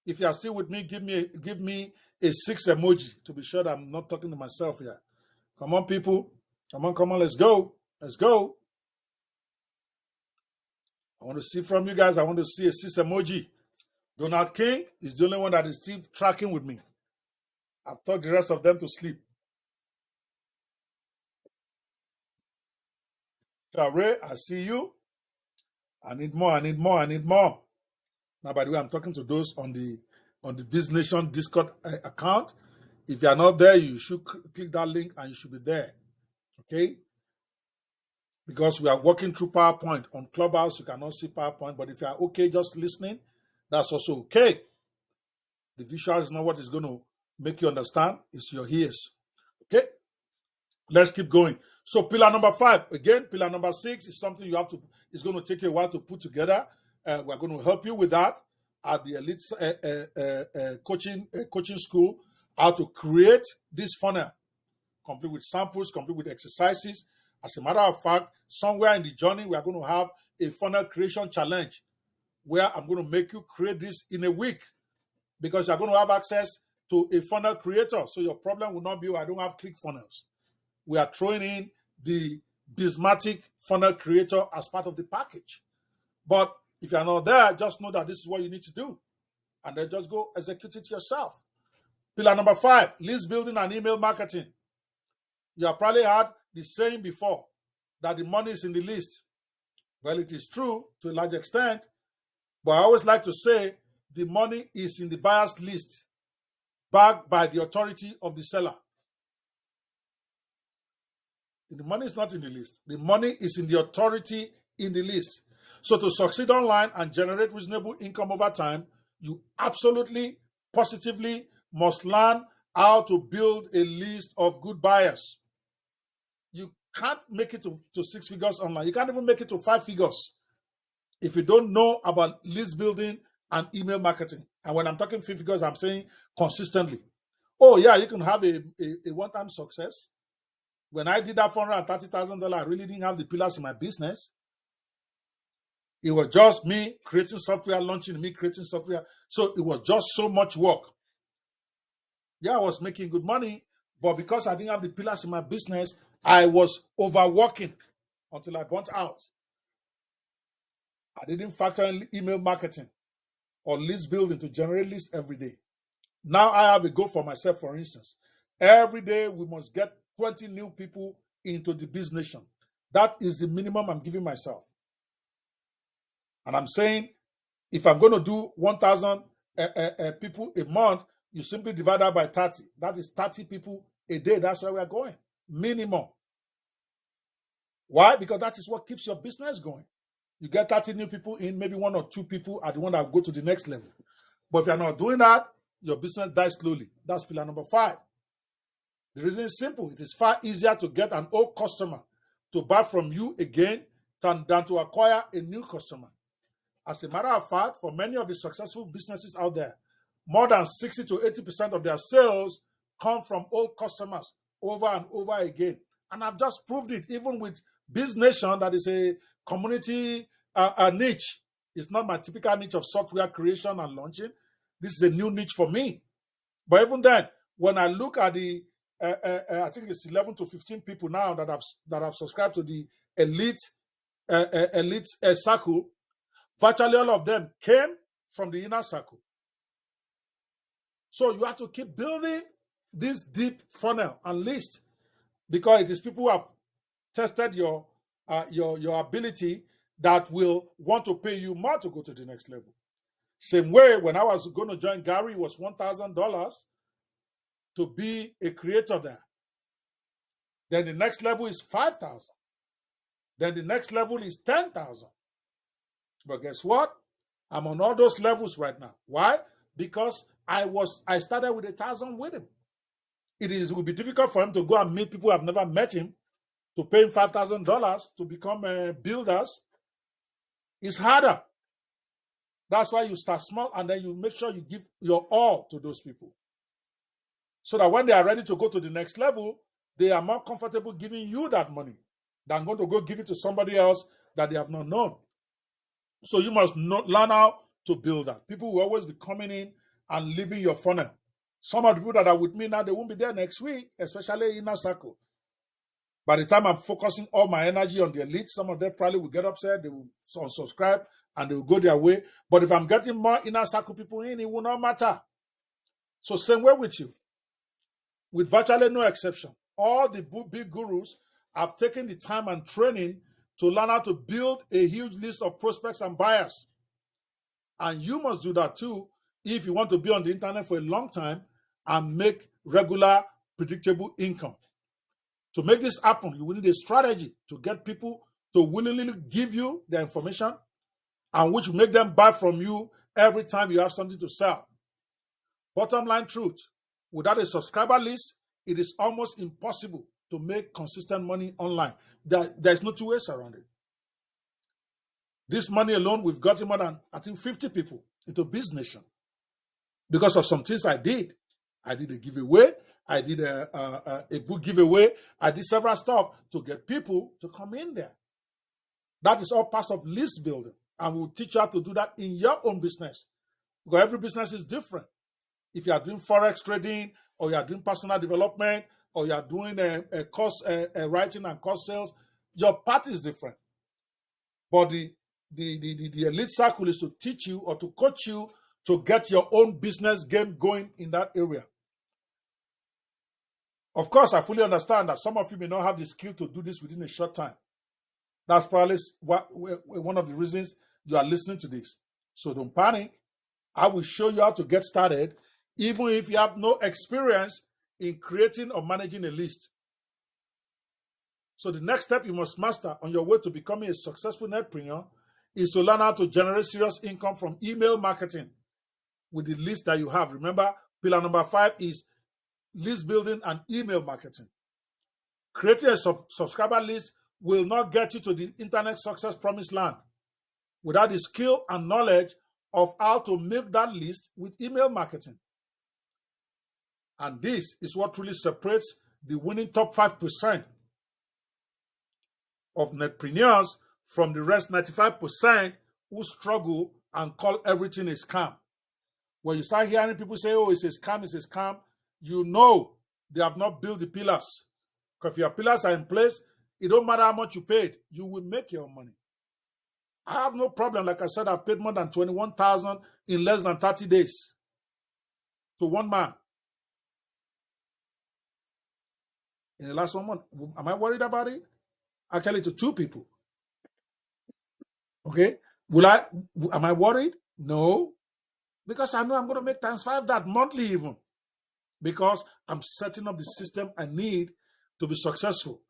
Speaker 1: If you are still with me, give me a 6 emoji to be sure that I'm not talking to myself here. Come on, people. Come on, let's go. Let's go. I want to see from you guys. I want to see a 6 emoji. Donald King is the only one that is still tracking with me. I've taught the rest of them to sleep. Ray, I see you. I need more. Now, by the way, I'm talking to those on the BizNation Discord account. If you are not there, you should click that link and you should be there. Okay? Because we are working through PowerPoint. On Clubhouse, you cannot see PowerPoint, but if you are okay just listening, that's also okay. The visual is not what is going to make you understand, it's your ears. Okay? Let's keep going. So pillar number 5, again, pillar number 6 is something it's going to take you a while to put together. We're going to help you with that at the Elite coaching school, how to create this funnel, complete with samples, complete with exercises. As a matter of fact, somewhere in the journey, we are going to have a funnel creation challenge where I'm going to make you create this in a week because you're going to have access to a funnel creator. So your problem will not be, I don't have ClickFunnels. We are throwing in the Bizmatic funnel creator as part of the package. But if you're not there, just know that this is what you need to do. And then just go execute it yourself. Pillar number 5, list building and email marketing. You have probably heard the saying before that the money is in the list. Well, it is true to a large extent, but I always like to say the money is in the buyer's list, backed by the authority of the seller. The money is not in the list. The money is in the authority in the list. So to succeed online and generate reasonable income over time, you absolutely, positively must learn how to build a list of good buyers. You can't make it to 6 figures online. You can't even make it to 5 figures if you don't know about list building and email marketing. And when I'm talking 5 figures, I'm saying consistently. Oh, yeah, you can have a one-time success. When I did that $430,000, I really didn't have the pillars in my business. It was just me creating software, launching me creating software. So it was just so much work. Yeah, I was making good money, but because I didn't have the pillars in my business, I was overworking until I burnt out. I didn't factor in email marketing or list building to generate lists every day. Now I have a goal for myself, for instance. Every day we must get 20 new people into the BizNation. That is the minimum I'm giving myself. And I'm saying, if I'm going to do 1,000 people a month, you simply divide that by 30. That is 30 people a day. That's where we're going. Minimum. Why? Because that is what keeps your business going. You get 30 new people in, maybe 1 or 2 people are the one that go to the next level. But if you're not doing that, your business dies slowly. That's pillar number 5. The reason is simple. It is far easier to get an old customer to buy from you again than to acquire a new customer. As a matter of fact, for many of the successful businesses out there, more than 60 to 80% of their sales come from old customers over and over again. And I've just proved it, even with BizNation, that is a community a niche. It's not my typical niche of software creation and launching. This is a new niche for me. But even then, when I look at the, I think it's 11 to 15 people now that have subscribed to the elite circle. Virtually all of them came from the inner circle. So you have to keep building this deep funnel and list, because it is people who have tested your ability that will want to pay you more to go to the next level. Same way, when I was going to join Gary, it was $1,000 to be a creator there. Then the next level is 5,000. Then the next level is 10,000. But guess what? I'm on all those levels right now. Why? Because I started with 1,000 with him. It will be difficult for him to go and meet people who have never met him, to pay him $5,000 to become builders. It's harder. That's why you start small, and then you make sure you give your all to those people, so that when they are ready to go to the next level, they are more comfortable giving you that money than going to go give it to somebody else that they have not known. So you must learn how to build that. People will always be coming in and leaving your funnel. Some of the people that are with me now, they won't be there next week, especially inner circle. By the time I'm focusing all my energy on the elite, some of them probably will get upset, they will unsubscribe, and they will go their way. But if I'm getting more inner circle people in, it will not matter. So same way with you. With virtually no exception, all the big gurus have taken the time and training to learn how to build a huge list of prospects and buyers. And you must do that too if you want to be on the internet for a long time and make regular, predictable income. To make this happen, you will need a strategy to get people to willingly give you the information, and which will make them buy from you every time you have something to sell. Bottom line truth, without a subscriber list, it is almost impossible to make consistent money online. There's no two ways around it. This money alone, we've gotten more than, I think, 50 people into BizNation because of some things I did. I did a giveaway. I did a book giveaway. I did several stuff to get people to come in there. That is all part of list building. And we'll teach you how to do that in your own business, because every business is different. If you are doing forex trading, or you are doing personal development, or you are doing a course writing and course sales, your path is different. But the elite circle is to teach you or to coach you to get your own business game going in that area. Of course, I fully understand that some of you may not have the skill to do this within a short time. That's probably one of the reasons you are listening to this. So don't panic. I will show you how to get started, even if you have no experience in creating or managing a list. So the next step you must master on your way to becoming a successful netpreneur is to learn how to generate serious income from email marketing with the list that you have. Remember, pillar number 5 is list building and email marketing. Creating a subscriber list will not get you to the internet success promised land without the skill and knowledge of how to milk that list with email marketing. And this is what truly separates the winning top 5% of netpreneurs from the rest 95% who struggle and call everything a scam. When you start hearing people say, oh, it's a scam, you know they have not built the pillars. Because if your pillars are in place, it don't matter how much you paid, you will make your money. I have no problem. Like I said, I've paid more than $21,000 in less than 30 days to one man. In the last 1 month, am I worried about it? Actually, to 2 people. Okay? Am I worried? No. Because I know I'm going to make ×5 that monthly even. Because I'm setting up the system I need to be successful.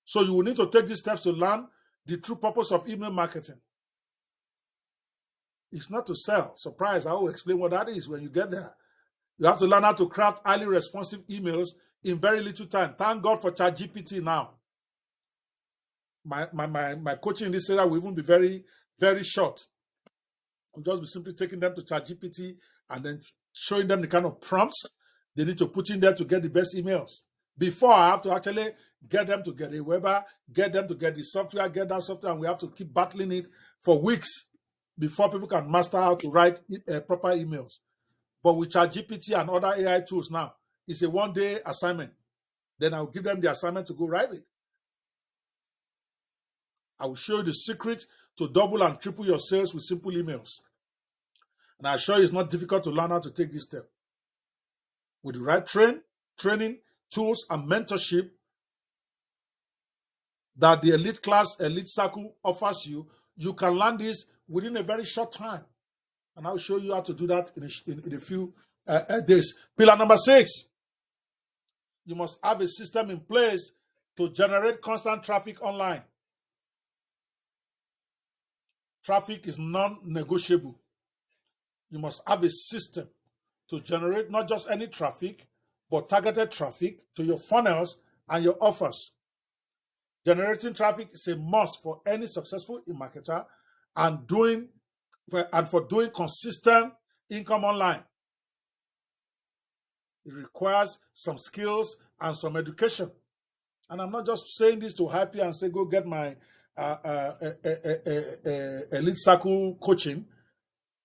Speaker 1: So you will need to take these steps to learn the true purpose of email marketing. It's not to sell. Surprise, I will explain what that is when you get there. You have to learn how to craft highly responsive emails in very little time. Thank God for ChatGPT now. My coaching in this area will even be very, very short. We'll just be simply taking them to ChatGPT and then showing them the kind of prompts they need to put in there to get the best emails. Before I have to actually get them to get a Weber, get them to get the software, get that software, and we have to keep battling it for weeks before people can master how to write proper emails. But with ChatGPT and other AI tools now, it's a one-day assignment. Then I'll give them the assignment to go write it. I will show you the secret to double and triple your sales with simple emails. And I assure you it's not difficult to learn how to take this step. With the right training, tools, and mentorship that the elite class, elite circle offers you, you can learn this within a very short time. And I'll show you how to do that in a few days. Pillar number 6, you must have a system in place to generate constant traffic online. Traffic is non-negotiable. You must have a system to generate not just any traffic, but targeted traffic to your funnels and your offers. Generating traffic is a must for any successful marketer and for doing consistent income online. It requires some skills and some education. And I'm not just saying this to hype you and say, go get my elite circle coaching.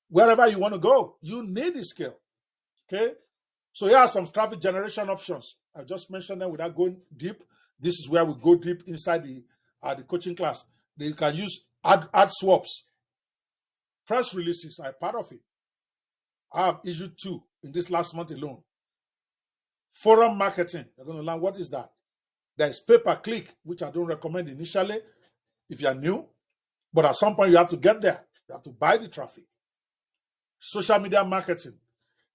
Speaker 1: Wherever you want to go, you need this skill. Okay? So here are some traffic generation options. I just mentioned them without going deep. This is where we go deep inside the coaching class. You can use ad swaps. Press releases are part of it. I have issued 2 in this last month alone. Forum marketing. You're going to learn what is that. There is pay-per-click, which I don't recommend initially if you are new. But at some point, you have to get there. You have to buy the traffic. Social media marketing,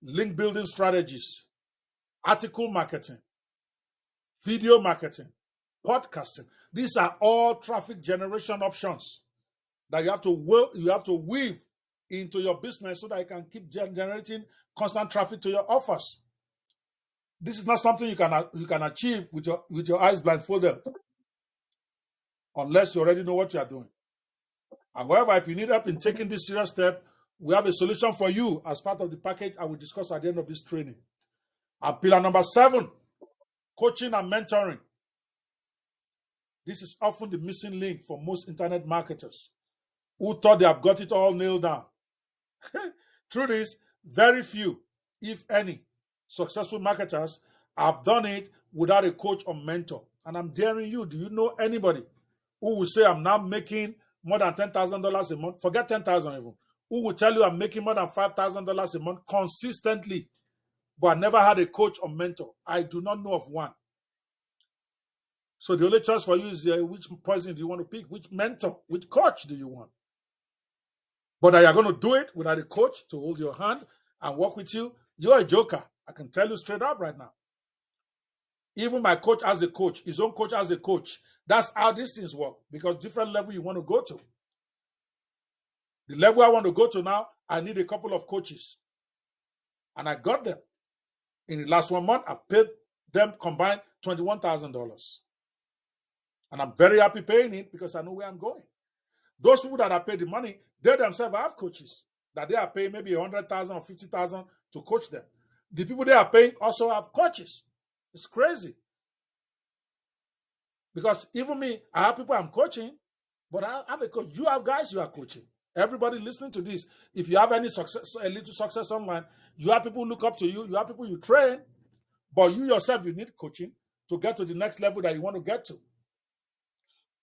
Speaker 1: link building strategies, article marketing, video marketing, podcasting. These are all traffic generation options that you have to weave into your business so that you can keep generating constant traffic to your offers. This is not something you can achieve with your eyes blindfolded unless you already know what you are doing. However, if you need help in taking this serious step, we have a solution for you as part of the package I will discuss at the end of this training. And pillar number 7, coaching and mentoring. This is often the missing link for most internet marketers who thought they have got it all nailed down. Truth is, very few, if any, successful marketers have done it without a coach or mentor. And I'm daring you, do you know anybody who will say, I'm now making more than $10,000 a month? Forget 10,000 even. Who will tell you I'm making more than $5,000 a month consistently, but I never had a coach or mentor? I do not know of one. So the only choice for you is which person do you want to pick? Which mentor, which coach do you want? But that you're going to do it without a coach to hold your hand and work with you, you're a joker. I can tell you straight up right now. Even my coach as a coach, his own coach as a coach. That's how these things work, because different level you want to go to. The level I want to go to now, I need a couple of coaches. And I got them. In the last 1 month, I've paid them combined $21,000. And I'm very happy paying it because I know where I'm going. Those people that have paid the money, they themselves have coaches that they are paying maybe $100,000 or $50,000 to coach them. The people they are paying also have coaches. It's crazy. Because even me, I have people I'm coaching, but I have a coach. You have guys you are coaching. Everybody listening to this, if you have any success, a little success online, you have people who look up to you, you have people you train, but you yourself, you need coaching to get to the next level that you want to get to.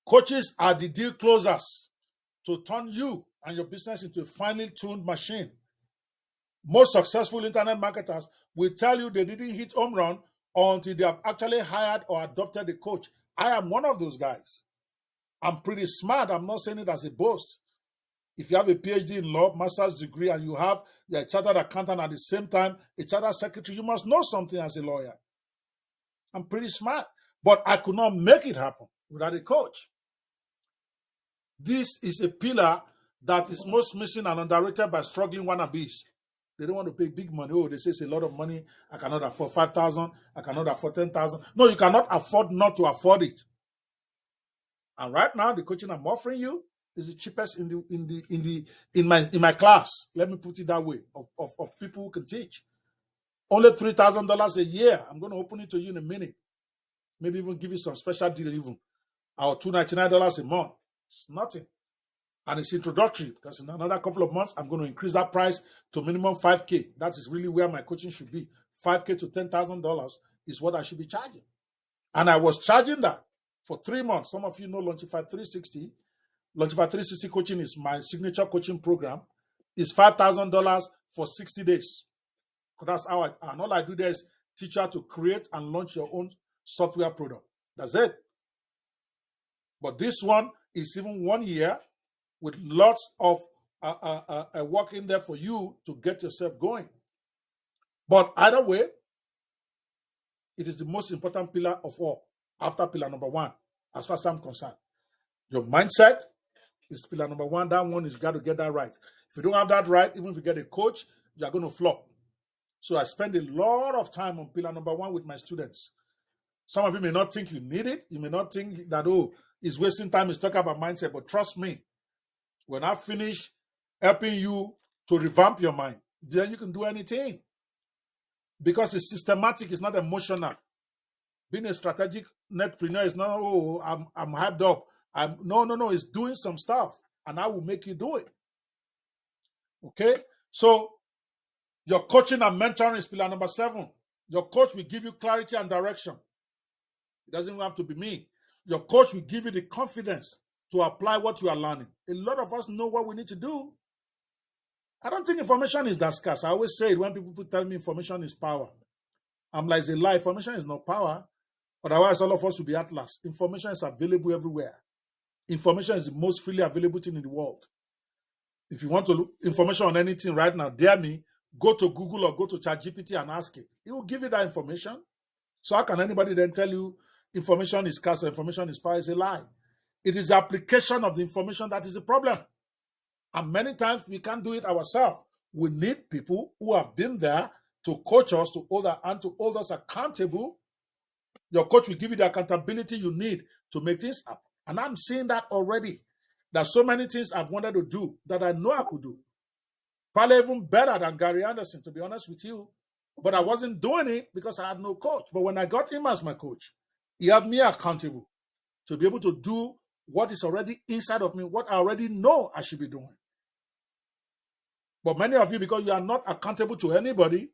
Speaker 1: Coaches are the deal closers to turn you and your business into a finely tuned machine. Most successful internet marketers will tell you they didn't hit home run until they have actually hired or adopted a coach. I am one of those guys. I'm pretty smart. I'm not saying it as a boast. If you have a PhD in law, master's degree, and you're a chartered accountant at the same time, a chartered secretary, you must know something as a lawyer. I'm pretty smart. But I could not make it happen without a coach. This is a pillar that is most missing and underrated by struggling wannabes. They don't want to pay big money. Oh, they say it's a lot of money. I cannot afford 5,000. I cannot afford 10,000. No, you cannot afford not to afford it. And right now, the coaching I'm offering you is the cheapest in my class. Let me put it that way, of people who can teach. Only $3,000 a year. I'm going to open it to you in a minute. Maybe even give you some special deal even. Or $299 a month. It's nothing. And it's introductory because in another couple of months, I'm going to increase that price to minimum 5K. That is really where my coaching should be. 5K to $10,000 is what I should be charging. And I was charging that for 3 months. Some of you know Launchify 360. Launchify 360 coaching is my signature coaching program. It's $5,000 for 60 days. That's how and all I do there is teach you how to create and launch your own software product. That's it. But this one is even 1 year with lots of work in there for you to get yourself going. But either way, it is the most important pillar of all, after pillar number 1, as far as I'm concerned. Your mindset is pillar number 1. That one is got to get that right. If you don't have that right, even if you get a coach, you are going to flop. So I spend a lot of time on pillar number 1 with my students. Some of you may not think you need it. You may not think that, oh, it's wasting time. It's talking about mindset. But trust me, when I finish helping you to revamp your mind, then you can do anything. Because it's systematic, it's not emotional. Being a strategic netpreneur is not, oh, I'm hyped up. No, it's doing some stuff. And I will make you do it. Okay? So your coaching and mentoring is pillar number 7. Your coach will give you clarity and direction. It doesn't even have to be me. Your coach will give you the confidence to apply what you are learning. A lot of us know what we need to do. I don't think information is that scarce. I always say it when people tell me information is power. I'm like, it's a lie. Information is not power. Otherwise, all of us will be at last. Information is available everywhere. Information is the most freely available thing in the world. If you want to look information on anything right now, dare me, go to Google or go to ChatGPT and ask it. It will give you that information. So how can anybody then tell you information is scarce or information is power? Is a lie. It is the application of the information that is the problem. And many times we can't do it ourselves. We need people who have been there to coach us, to hold us accountable. Your coach will give you the accountability you need to make things happen. And I'm seeing that already. There's so many things I've wanted to do that I know I could do. Probably even better than Gary Anderson, to be honest with you. But I wasn't doing it because I had no coach. But when I got him as my coach, he held me accountable to be able to do what is already inside of me, what I already know I should be doing. But many of you, because you are not accountable to anybody,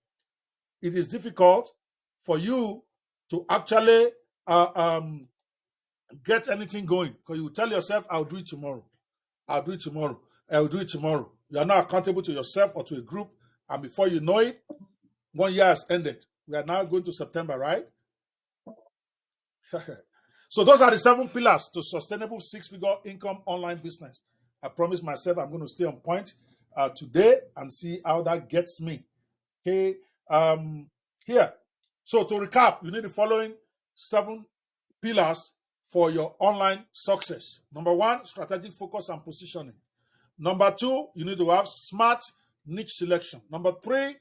Speaker 1: it is difficult for you to actually get anything going. Because you tell yourself, I'll do it tomorrow. I'll do it tomorrow. I'll do it tomorrow. You are not accountable to yourself or to a group. And before you know it, 1 year has ended. We are now going to September, right? So those are the 7 pillars to sustainable 6-figure income online business. I promise myself I'm going to stay on point today and see how that gets me. Okay. Here. So to recap, you need the following 7 pillars for your online success. Number 1, strategic focus and positioning. Number 2, you need to have smart niche selection. Number 3,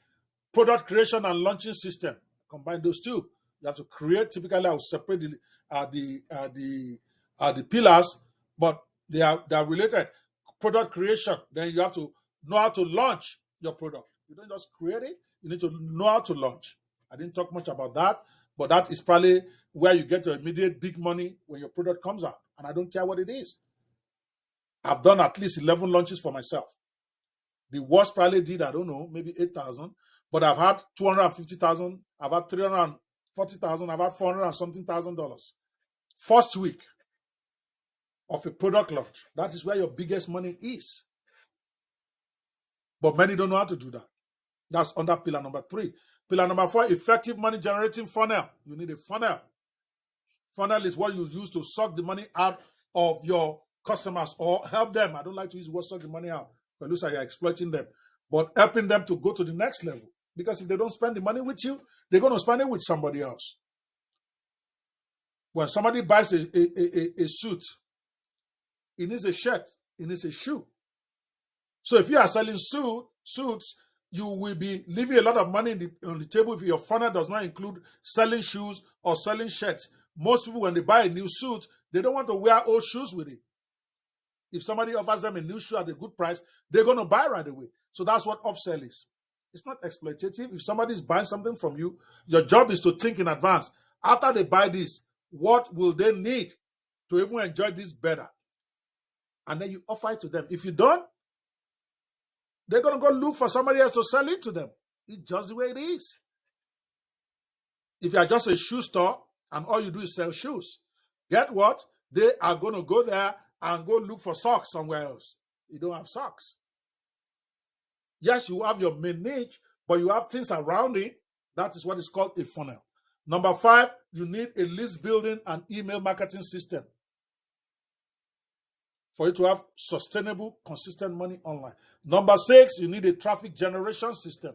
Speaker 1: product creation and launching system. Combine those 2. You have to create. Typically, I will separate the pillars, but they are related. Product creation. Then you have to know how to launch your product. You don't just create it. You need to know how to launch. I didn't talk much about that, but that is probably where you get your immediate big money when your product comes out. And I don't care what it is. I've done at least 11 launches for myself. The worst probably did, I don't know, maybe 8,000. But I've had 250,000. I've had 340,000. I've had 400 and something $1,000. First week of a product launch. That is where your biggest money is. But many don't know how to do that. That's under pillar number 3. Pillar number 4, effective money generating funnel. You need a funnel. Funnel is what you use to suck the money out of your customers or help them. I don't like to use the word suck the money out. But it looks like you're exploiting them. But helping them to go to the next level. Because if they don't spend the money with you, they're going to spend it with somebody else. When somebody buys a suit, it needs a shirt, it needs a shoe. So if you are selling suits, you will be leaving a lot of money on the table if your funnel does not include selling shoes or selling shirts. Most people, when they buy a new suit, they don't want to wear old shoes with it. If somebody offers them a new shoe at a good price, they're going to buy right away. So that's what upsell is. It's not exploitative. If somebody is buying something from you, your job is to think in advance. After they buy this, what will they need to even enjoy this better? and then you offer it to them. If you don't, they're going to go look for somebody else to sell it to them. It's just the way it is. If you are just a shoe store and all you do is sell shoes, get what? They are going to go there and go look for socks somewhere else. You don't have socks. Yes, you have your main niche, but you have things around it. That is what is called a funnel. Number 5, you need a list building and email marketing system for you to have sustainable, consistent money online. Number 6, you need a traffic generation system.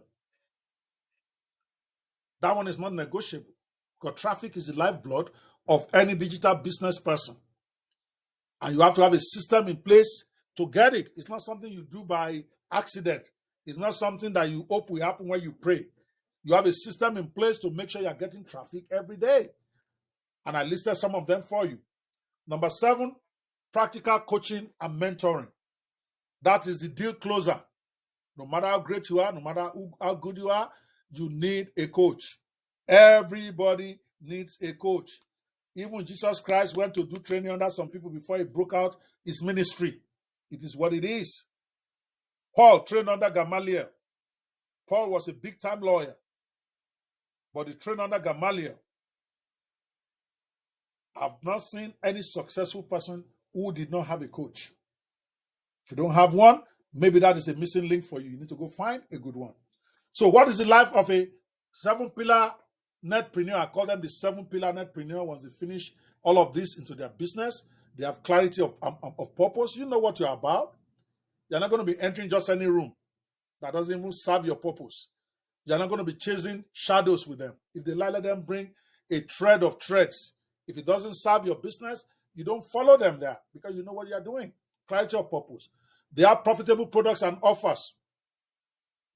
Speaker 1: That one is not negotiable because traffic is the lifeblood of any digital business person. And you have to have a system in place to get it. It's not something you do by accident. It's not something that you hope will happen when you pray. You have a system in place to make sure you're getting traffic every day. And I listed some of them for you. Number 7, practical coaching and mentoring. That is the deal closer. No matter how great you are, no matter how good you are, you need a coach. Everybody needs a coach. Even Jesus Christ went to do training under some people before he broke out his ministry. It is what it is. Paul trained under Gamaliel. Paul was a big-time lawyer, but he trained under Gamaliel. I've not seen any successful person who did not have a coach. If you don't have one, maybe that is a missing link for you. You need to go find a good one. So what is the life of a 7-pillar netpreneur? I call them the 7-pillar netpreneur. Once they finish all of this into their business, they have clarity of purpose. You know what you're about. You're not going to be entering just any room that doesn't even serve your purpose. You're not going to be chasing shadows with them. If they lie, let them bring a thread of threads. If it doesn't serve your business, you don't follow them there because you know what you're doing. Clarity of purpose. They have profitable products and offers.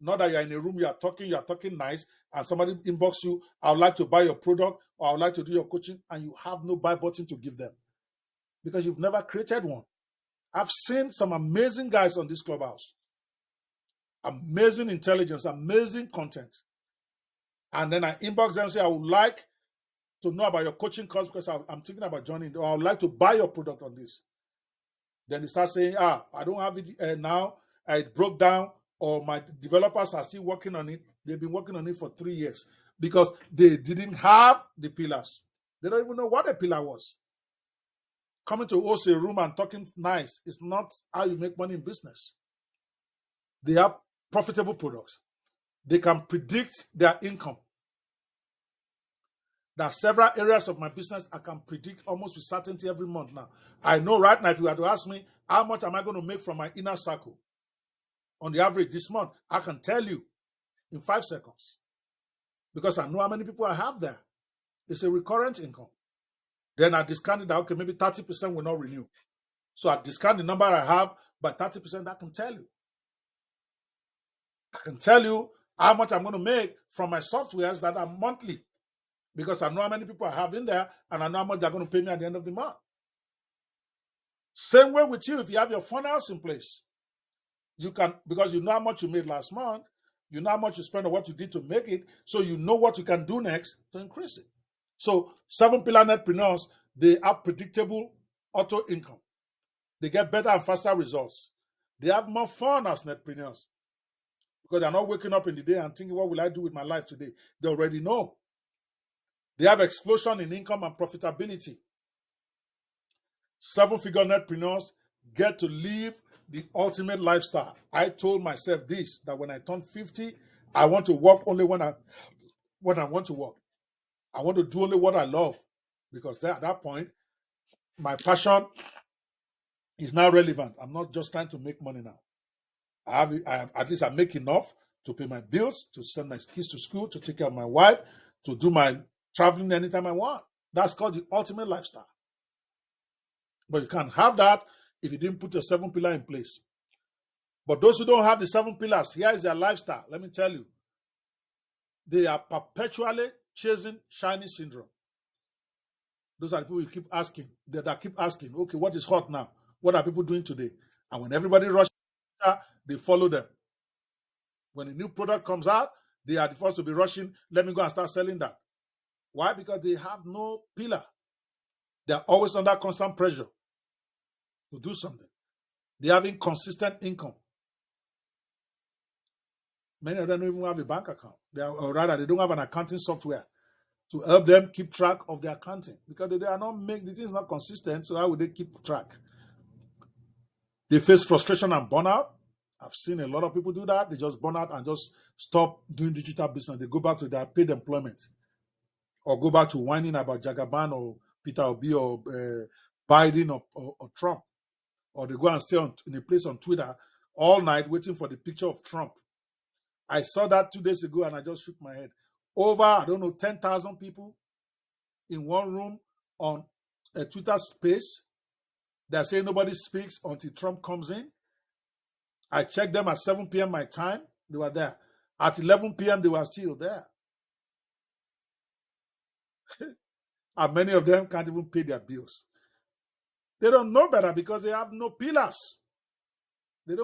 Speaker 1: Not that you're in a room, you're talking nice, and somebody inbox you, I would like to buy your product, or I would like to do your coaching, and you have no buy button to give them because you've never created one. I've seen some amazing guys on this clubhouse. Amazing intelligence, amazing content. And then I inbox them and say, I would like to know about your coaching course because I'm thinking about joining, or I would like to buy your product on this. Then they start saying, I don't have it now. It broke down, or my developers are still working on it. They've been working on it for 3 years because they didn't have the pillars. They don't even know what a pillar was. Coming to host a room and talking nice is not how you make money in business. They have profitable products. They can predict their income. There are several areas of my business I can predict almost with certainty every month now. I know right now, if you were to ask me, how much am I going to make from my inner circle on the average this month, I can tell you in 5 seconds because I know how many people I have there. It's a recurrent income. Then I discounted that, okay, maybe 30% will not renew. So I discount the number I have by 30%. I can tell you. I can tell you how much I'm going to make from my softwares that are monthly because I know how many people I have in there and I know how much they're going to pay me at the end of the month. Same way with you, if you have your funnels in place, you can, because you know how much you made last month, you know how much you spent on what you did to make it, so you know what you can do next to increase it. So 7-pillar netpreneurs, they have predictable auto income. They get better and faster results. They have more fun as netpreneurs because they're not waking up in the day and thinking, what will I do with my life today? They already know. They have explosion in income and profitability. 7-figure netpreneurs get to live the ultimate lifestyle. I told myself this, that when I turn 50, I want to work only when I want to work. I want to do only what I love because at that point, my passion is now relevant. I'm not just trying to make money now. At least I make enough to pay my bills, to send my kids to school, to take care of my wife, to do my traveling anytime I want. That's called the ultimate lifestyle. But you can't have that if you didn't put your 7-pillar in place. But those who don't have the 7 pillars, here is their lifestyle. Let me tell you. They are perpetually chasing shiny syndrome. Those are the people you keep asking, that keep asking, okay, what is hot now? What are people doing today? And when everybody rushes, they follow them. When a new product comes out, they are the first to be rushing, let me go and start selling that. Why? Because they have no pillar. They are always under constant pressure to do something. They're having consistent income. Many of them don't even have a bank account. Or rather, they don't have an accounting software to help them keep track of their accounting because they are not the thing is not consistent. So how would they keep track? They face frustration and burnout. I've seen a lot of people do that. They just burn out and just stop doing digital business. They go back to their paid employment or go back to whining about Jagaban or Peter Obi or Biden or Trump. Or they go and stay in a place on Twitter all night waiting for the picture of Trump. I saw that 2 days ago and I just shook my head. Over, 10,000 people in one room on a Twitter space. They're saying nobody speaks until Trump comes in. I checked them at 7 p.m. my time. They were there. At 11 p.m., they were still there. And many of them can't even pay their bills. They don't know better because they have no pillars. They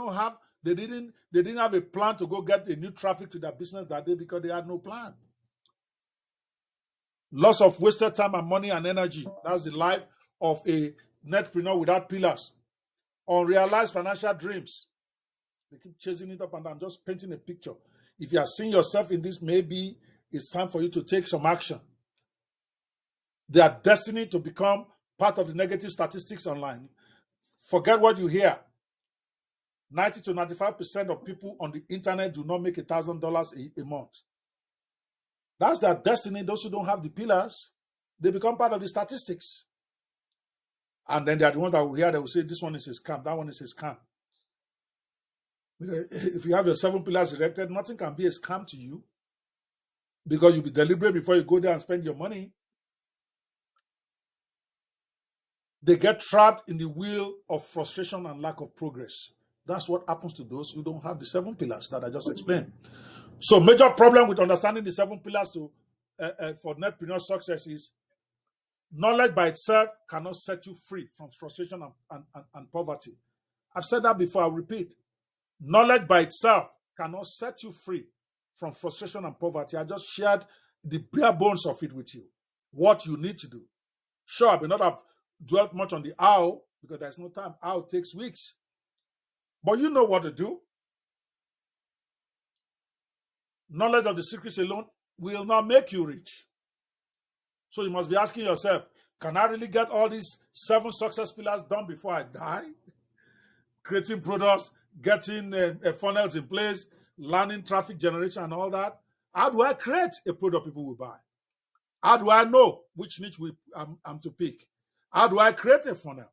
Speaker 1: didn't have a plan to go get a new traffic to their business that day because they had no plan. Loss of wasted time and money and energy. That's the life of a netpreneur without pillars. Unrealized financial dreams. They keep chasing it up and I'm just painting a picture. If you are seeing yourself in this, maybe it's time for you to take some action. They are destined to become part of the negative statistics online. Forget what you hear. 90 to 95% of people on the internet do not make $1,000 a month. That's their destiny. Those who don't have the pillars, they become part of the statistics. And then they are the ones that will hear, they will say, this one is a scam, that one is a scam. If you have your 7 pillars erected, nothing can be a scam to you because you'll be deliberate before you go there and spend your money. They get trapped in the wheel of frustration and lack of progress. That's what happens to those who don't have the 7 pillars that I just explained. So major problem with understanding the 7 pillars for netpreneur success is knowledge by itself cannot set you free from frustration and poverty. I've said that before, I'll repeat. Knowledge by itself cannot set you free from frustration and poverty. I just shared the bare bones of it with you, what you need to do. Sure, I may not have dwelt much on the how because there's no time. How takes weeks. But you know what to do. Knowledge of the secrets alone will not make you rich. So you must be asking yourself, can I really get all these 7 success pillars done before I die? Creating products, getting funnels in place, learning traffic generation and all that. How do I create a product people will buy? How do I know which niche I'm to pick? How do I create a funnel?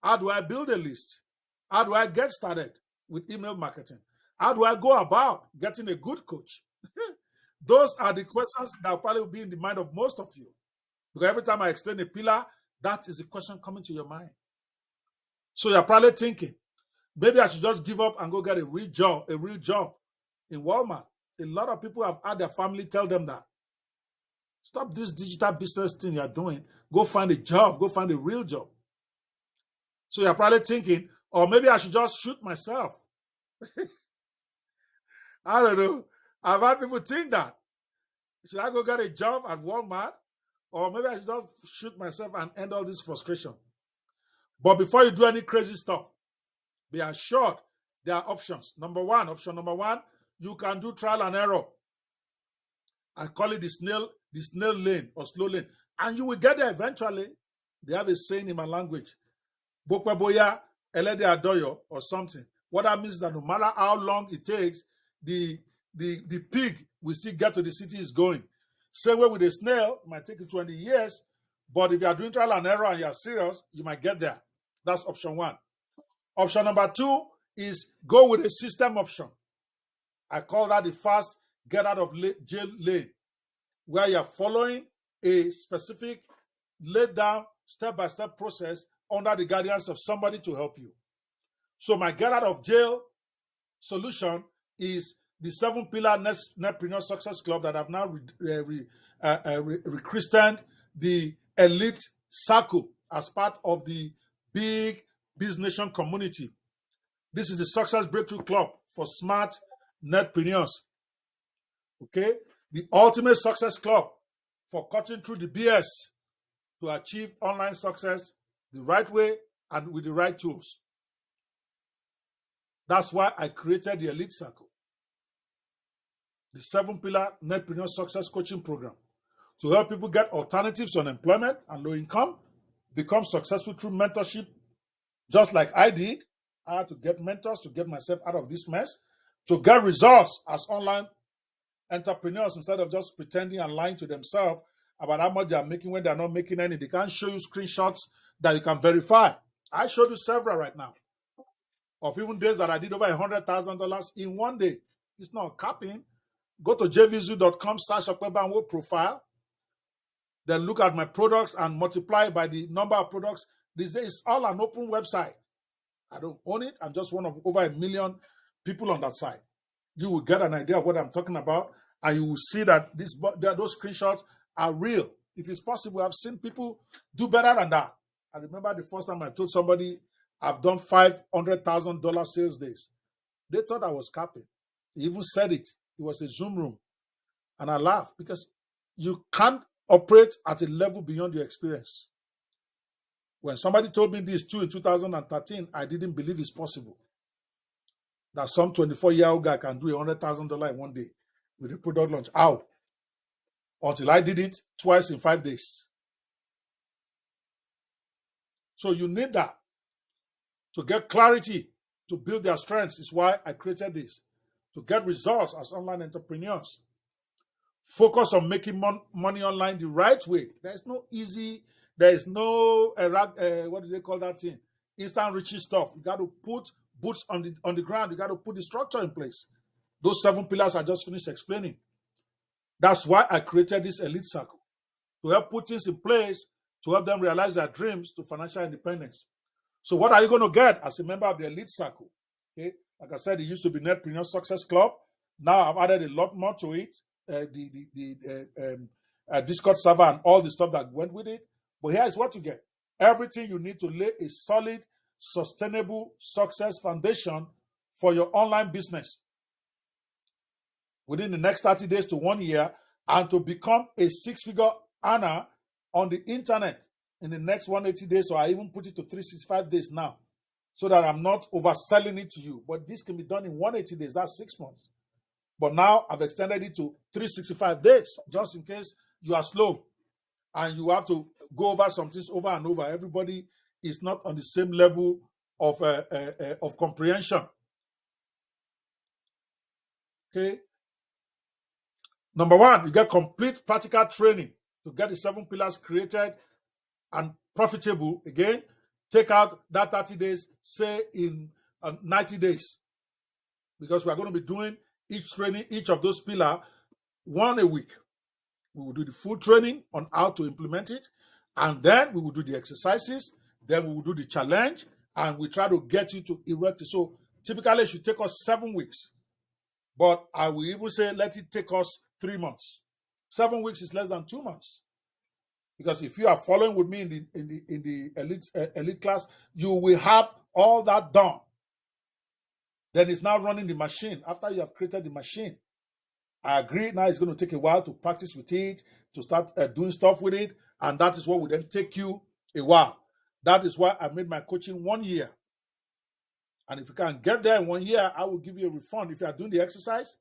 Speaker 1: How do I build a list? How do I get started with email marketing? How do I go about getting a good coach? Those are the questions that will probably be in the mind of most of you. Because every time I explain a pillar, that is the question coming to your mind. So you're probably thinking, maybe I should just give up and go get a real job in Walmart. A lot of people have had their family tell them that. Stop this digital business thing you're doing. Go find a job. Go find a real job. So you're probably thinking, or maybe I should just shoot myself. I don't know. I've had people think that. Should I go get a job at Walmart? Or maybe I should just shoot myself and end all this frustration. But before you do any crazy stuff, be assured there are options. Option number one, you can do trial and error. I call it the snail lane or slow lane. And you will get there eventually. They have a saying in my language. Boya, elede adoyo or something. What that means is that no matter how long it takes, the pig will still get to the city it's going. Same way with a snail, it might take you 20 years, but if you are doing trial and error and you are serious, you might get there. That's option one. Option number two is go with a system option. I call that the fast get out of jail lane, where you're following a specific laid down step-by-step process under the guidance of somebody to help you. So my get out of jail solution is the 7-pillar netpreneur success club that I've now rechristened the elite circle as part of the big BizNation community. This is the success breakthrough club for smart netpreneurs. Okay, the ultimate success club for cutting through the BS to achieve online success the right way and with the right tools. That's why I created the Elite Circle, the 7-pillar Netpreneur Success Coaching Program, to help people get alternatives to unemployment and low income, become successful through mentorship, just like I did. I had to get mentors to get myself out of this mess, to get results as online entrepreneurs instead of just pretending and lying to themselves about how much they are making when they're not making any. They can't show you screenshots that you can verify. I showed you several right now of even days that I did over $100,000 in one day. It's not capping. Go to jvzoo.com, search Okwebanwo profile, then look at my products and multiply by the number of products. These days, it's all an open website. I don't own it. I'm just one of over 1 million people on that site. You will get an idea of what I'm talking about, and you will see that those screenshots are real. It is possible. I've seen people do better than that. I remember the first time I told somebody I've done $500,000 sales days. They thought I was capping. He even said it. It was a Zoom room. And I laughed because you can't operate at a level beyond your experience. When somebody told me this too in 2013, I didn't believe it's possible that some 24-year-old guy can do $100,000 in one day with a product launch. How? Until I did it twice in 5 days. So you need that to get clarity, to build their strengths. Is why I created this, to get results as online entrepreneurs. Focus on making money online the right way. There's no easy, there is no, what do they call that thing? Instant riches stuff. You got to put boots on the ground. You got to put the structure in place. Those 7 pillars I just finished explaining. That's why I created this Elite Circle, to help put things in place to help them realize their dreams to financial independence. So what are you going to get as a member of the Elite Circle? Okay, like I said, it used to be Netpreneur Success Club. Now I've added a lot more to it. The Discord server and all the stuff that went with it. But here is what you get: everything you need to lay a solid, sustainable success foundation for your online business within the next 30 days to 1 year, and to become a 6-figure earner on the internet in the next 180 days, or I even put it to 365 days now, so that I'm not overselling it to you. But this can be done in 180 days, that's 6 months. But now I've extended it to 365 days, just in case you are slow and you have to go over some things over and over. Everybody is not on the same level of comprehension. Okay. Number 1, you get complete practical training to get the 7 pillars created and profitable. Again, take out that 30 days, say in 90 days, because we are going to be doing each training, each of those pillars, 1 a week. We will do the full training on how to implement it, and then we will do the exercises, then we will do the challenge, and we try to get you to erect it. So typically it should take us 7 weeks, but I will even say let it take us 3 months. 7 weeks is less than 2 months, because if you are following with me in the elite class, you will have all that done. Then it's now running the machine. After you have created the machine, I agree, now it's going to take a while to practice with it, to start doing stuff with it, and that is what will then take you a while. That is why I made my coaching 1 year. And if you can get there in 1 year, I will give you a refund. If you are doing the exercise,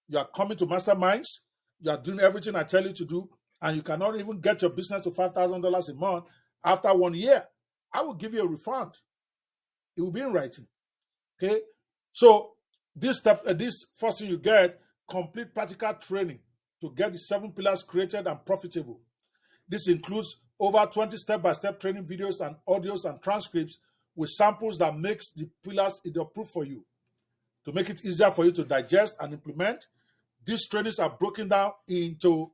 Speaker 1: you are coming to masterminds, you are doing everything I tell you to do, and you cannot even get your business to $5,000 a month after 1 year, I will give you a refund. It will be in writing. Okay? So this first thing you get, complete practical training to get the 7 pillars created and profitable. This includes over 20 step-by-step training videos and audios and transcripts with samples that makes the pillars idiot-proof for you, to make it easier for you to digest and implement. These trainings are broken down into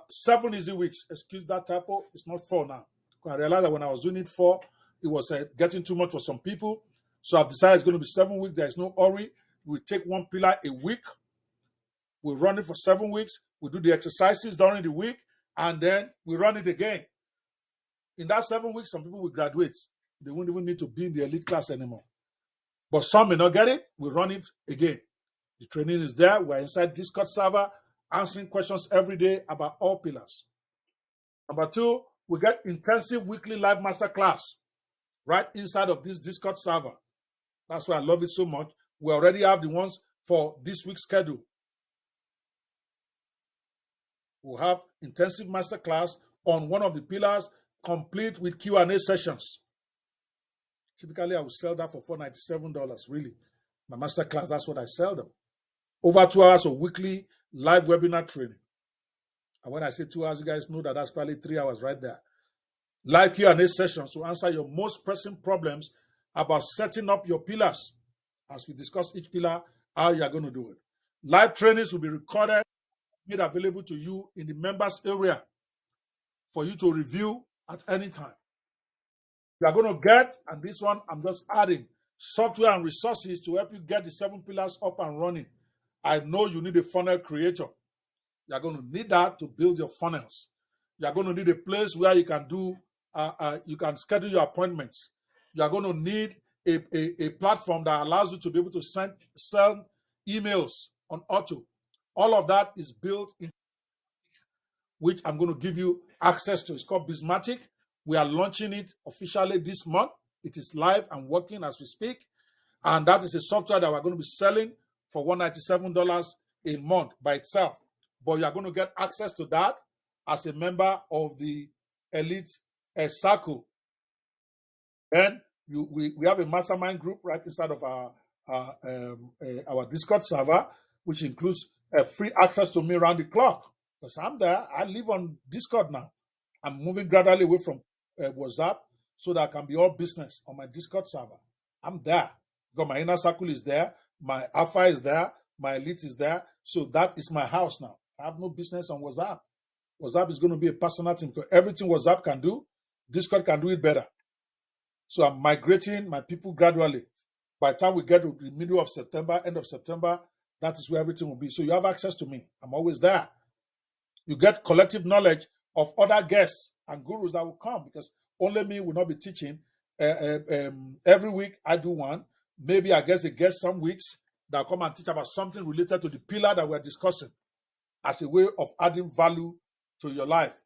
Speaker 1: 7 easy weeks. Excuse that typo, it's not 4 now. I realized that when I was doing it 4, it was getting too much for some people. So I've decided it's going to be 7 weeks. There is no hurry. We take 1 pillar a week. We run it for 7 weeks. We do the exercises during the week, and then we run it again. In that 7 weeks, some people will graduate. They won't even need to be in the elite class anymore. But some may not get it. We run it again. The training is there. We're inside Discord server, answering questions every day about all pillars. Number 2, we get intensive weekly live masterclass right inside of this Discord server. That's why I love it so much. We already have the ones for this week's schedule. We'll have intensive masterclass on one of the pillars, complete with Q&A sessions. Typically, I will sell that for $497, really. My masterclass, that's what I sell them. Over 2 hours of weekly live webinar training. And when I say 2 hours, you guys know that that's probably 3 hours right there. Live Q&A sessions to answer your most pressing problems about setting up your pillars. As we discuss each pillar, how you are going to do it. Live trainings will be recorded, made available to you in the members area for you to review at any time. You are going to get, and this one I'm just adding, software and resources to help you get the 7 pillars up and running. I know you need a funnel creator. You are going to need that to build your funnels. You are going to need a place where you can do, you can schedule your appointments. You are going to need a platform that allows you to be able to send emails on auto. All of that is built in, which I'm going to give you access to. It's called BizMatic. We are launching it officially this month. It is live and working as we speak. And that is a software that we're going to be selling for $197 a month by itself. But you are going to get access to that as a member of the Elite Circle. Then we have a mastermind group right inside of our Discord server, which includes free access to me around the clock. Because I'm there. I live on Discord now. I'm moving gradually away from WhatsApp so that I can be all business on my Discord server. I'm there. Because my inner circle is there. My alpha is there. My elite is there. So that is my house now. I have no business on WhatsApp. WhatsApp is going to be a personal thing because everything WhatsApp can do, Discord can do it better. So I'm migrating my people gradually. By the time we get to the middle of September, end of September, that is where everything will be. So you have access to me. I'm always there. You get collective knowledge of other guests and gurus that will come because only me will not be teaching. Every week I do one. Maybe I guess a guest some weeks that will come and teach about something related to the pillar that we're discussing as a way of adding value to your life.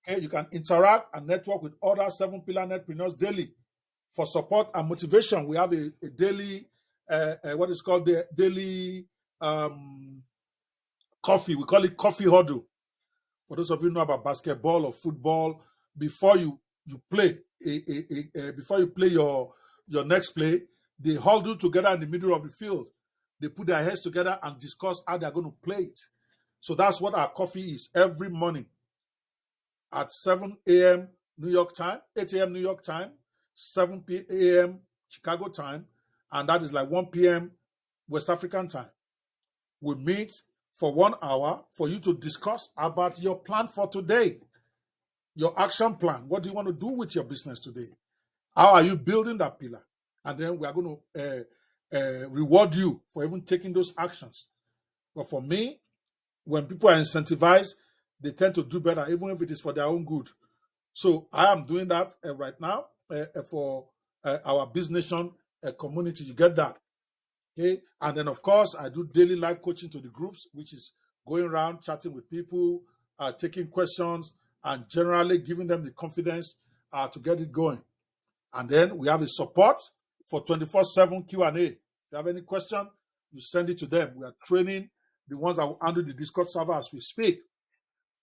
Speaker 1: Okay, you can interact and network with other 7 pillar netpreneurs daily. For support and motivation, we have a daily, what is called the daily coffee. We call it coffee huddle. For those of you who know about basketball or football, before you play, before you play your next play, they huddle together in the middle of the field. They put their heads together and discuss how they're going to play it. So that's what our coffee is every morning at 7 a.m. New York time, 8 a.m. New York time, 7 a.m. Chicago time, and that is like 1 p.m. West African time. We meet for 1 hour for you to discuss about your plan for today, your action plan. What do you want to do with your business today? How are you building that pillar? And then we are going to reward you for even taking those actions. But for me, when people are incentivized, they tend to do better, even if it is for their own good. So I am doing that right now for our BizNation community. You get that? Okay. And then, of course, I do daily live coaching to the groups, which is going around chatting with people, taking questions, and generally giving them the confidence to get it going. And then we have a support for 24/7 Q&A. If you have any question, you send it to them. We are training the ones that will handle the Discord server as we speak.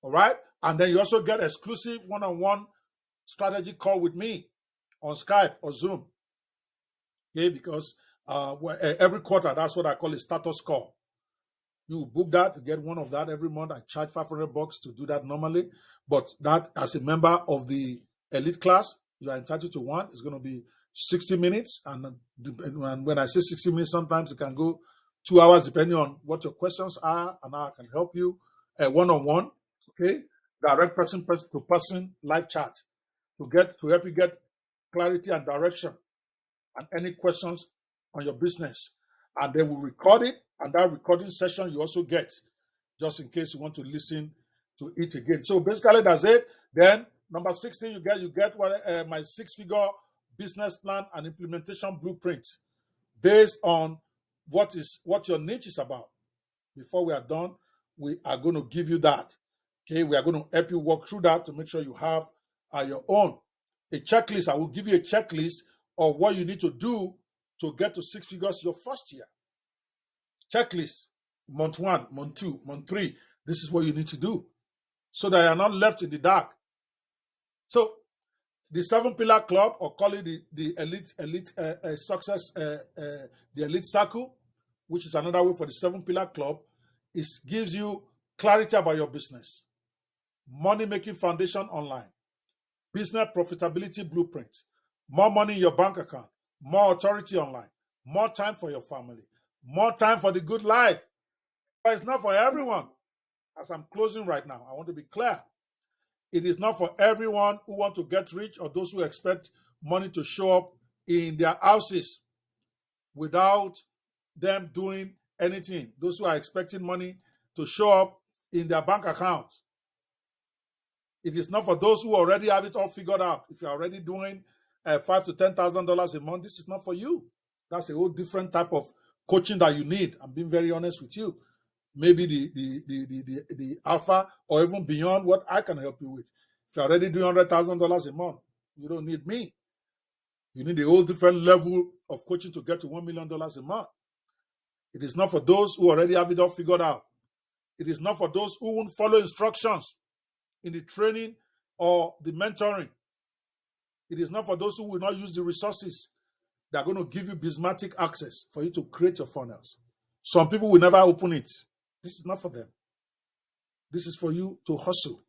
Speaker 1: All right. And then you also get exclusive one-on-one strategy call with me on Skype or Zoom. Okay, because every quarter, that's what I call a status call. You book that, you get one of that every month. I charge $500 to do that normally, but that as a member of the elite class, you are entitled to one. It's going to be 60 minutes, and when I say 60 minutes, sometimes it can go 2 hours depending on what your questions are, and how I can help you one-on-one. Okay, direct person to person live chat to help you get clarity and direction and any questions on your business. And then we record it, and that recording session you also get just in case you want to listen to it again. So basically that's it. Then number 16, you get what my 6-figure business plan and implementation blueprint based on what your niche is about. Before we are done, we are going to give you that. Okay, we are going to help you walk through that to make sure you have your own. A checklist. I will give you a checklist of what you need to do to get to 6 figures your first year. Checklist, month 1, month 2, month 3. This is what you need to do so that you're not left in the dark. So the 7-pillar club, or call it the elite success, the elite circle, which is another way for the 7-pillar club, gives you clarity about your business, money making foundation online, business profitability blueprint, more money in your bank account, more authority online, more time for your family, more time for the good life. But it's not for everyone. As I'm closing right now, I want to be clear. It is not for everyone who want to get rich or those who expect money to show up in their houses without them doing anything. Those who are expecting money to show up in their bank account. It is not for those who already have it all figured out. If you're already doing $5,000 to $10,000 a month, this is not for you. That's a whole different type of coaching that you need. I'm being very honest with you. Maybe the alpha or even beyond what I can help you with. If you're already doing $100,000 a month, you don't need me. You need a whole different level of coaching to get to $1 million a month. It is not for those who already have it all figured out. It is not for those who won't follow instructions in the training or the mentoring. It is not for those who will not use the resources that are going to give you Bizmatic access for you to create your funnels. Some people will never open it. This is not for them. This is for you to hustle.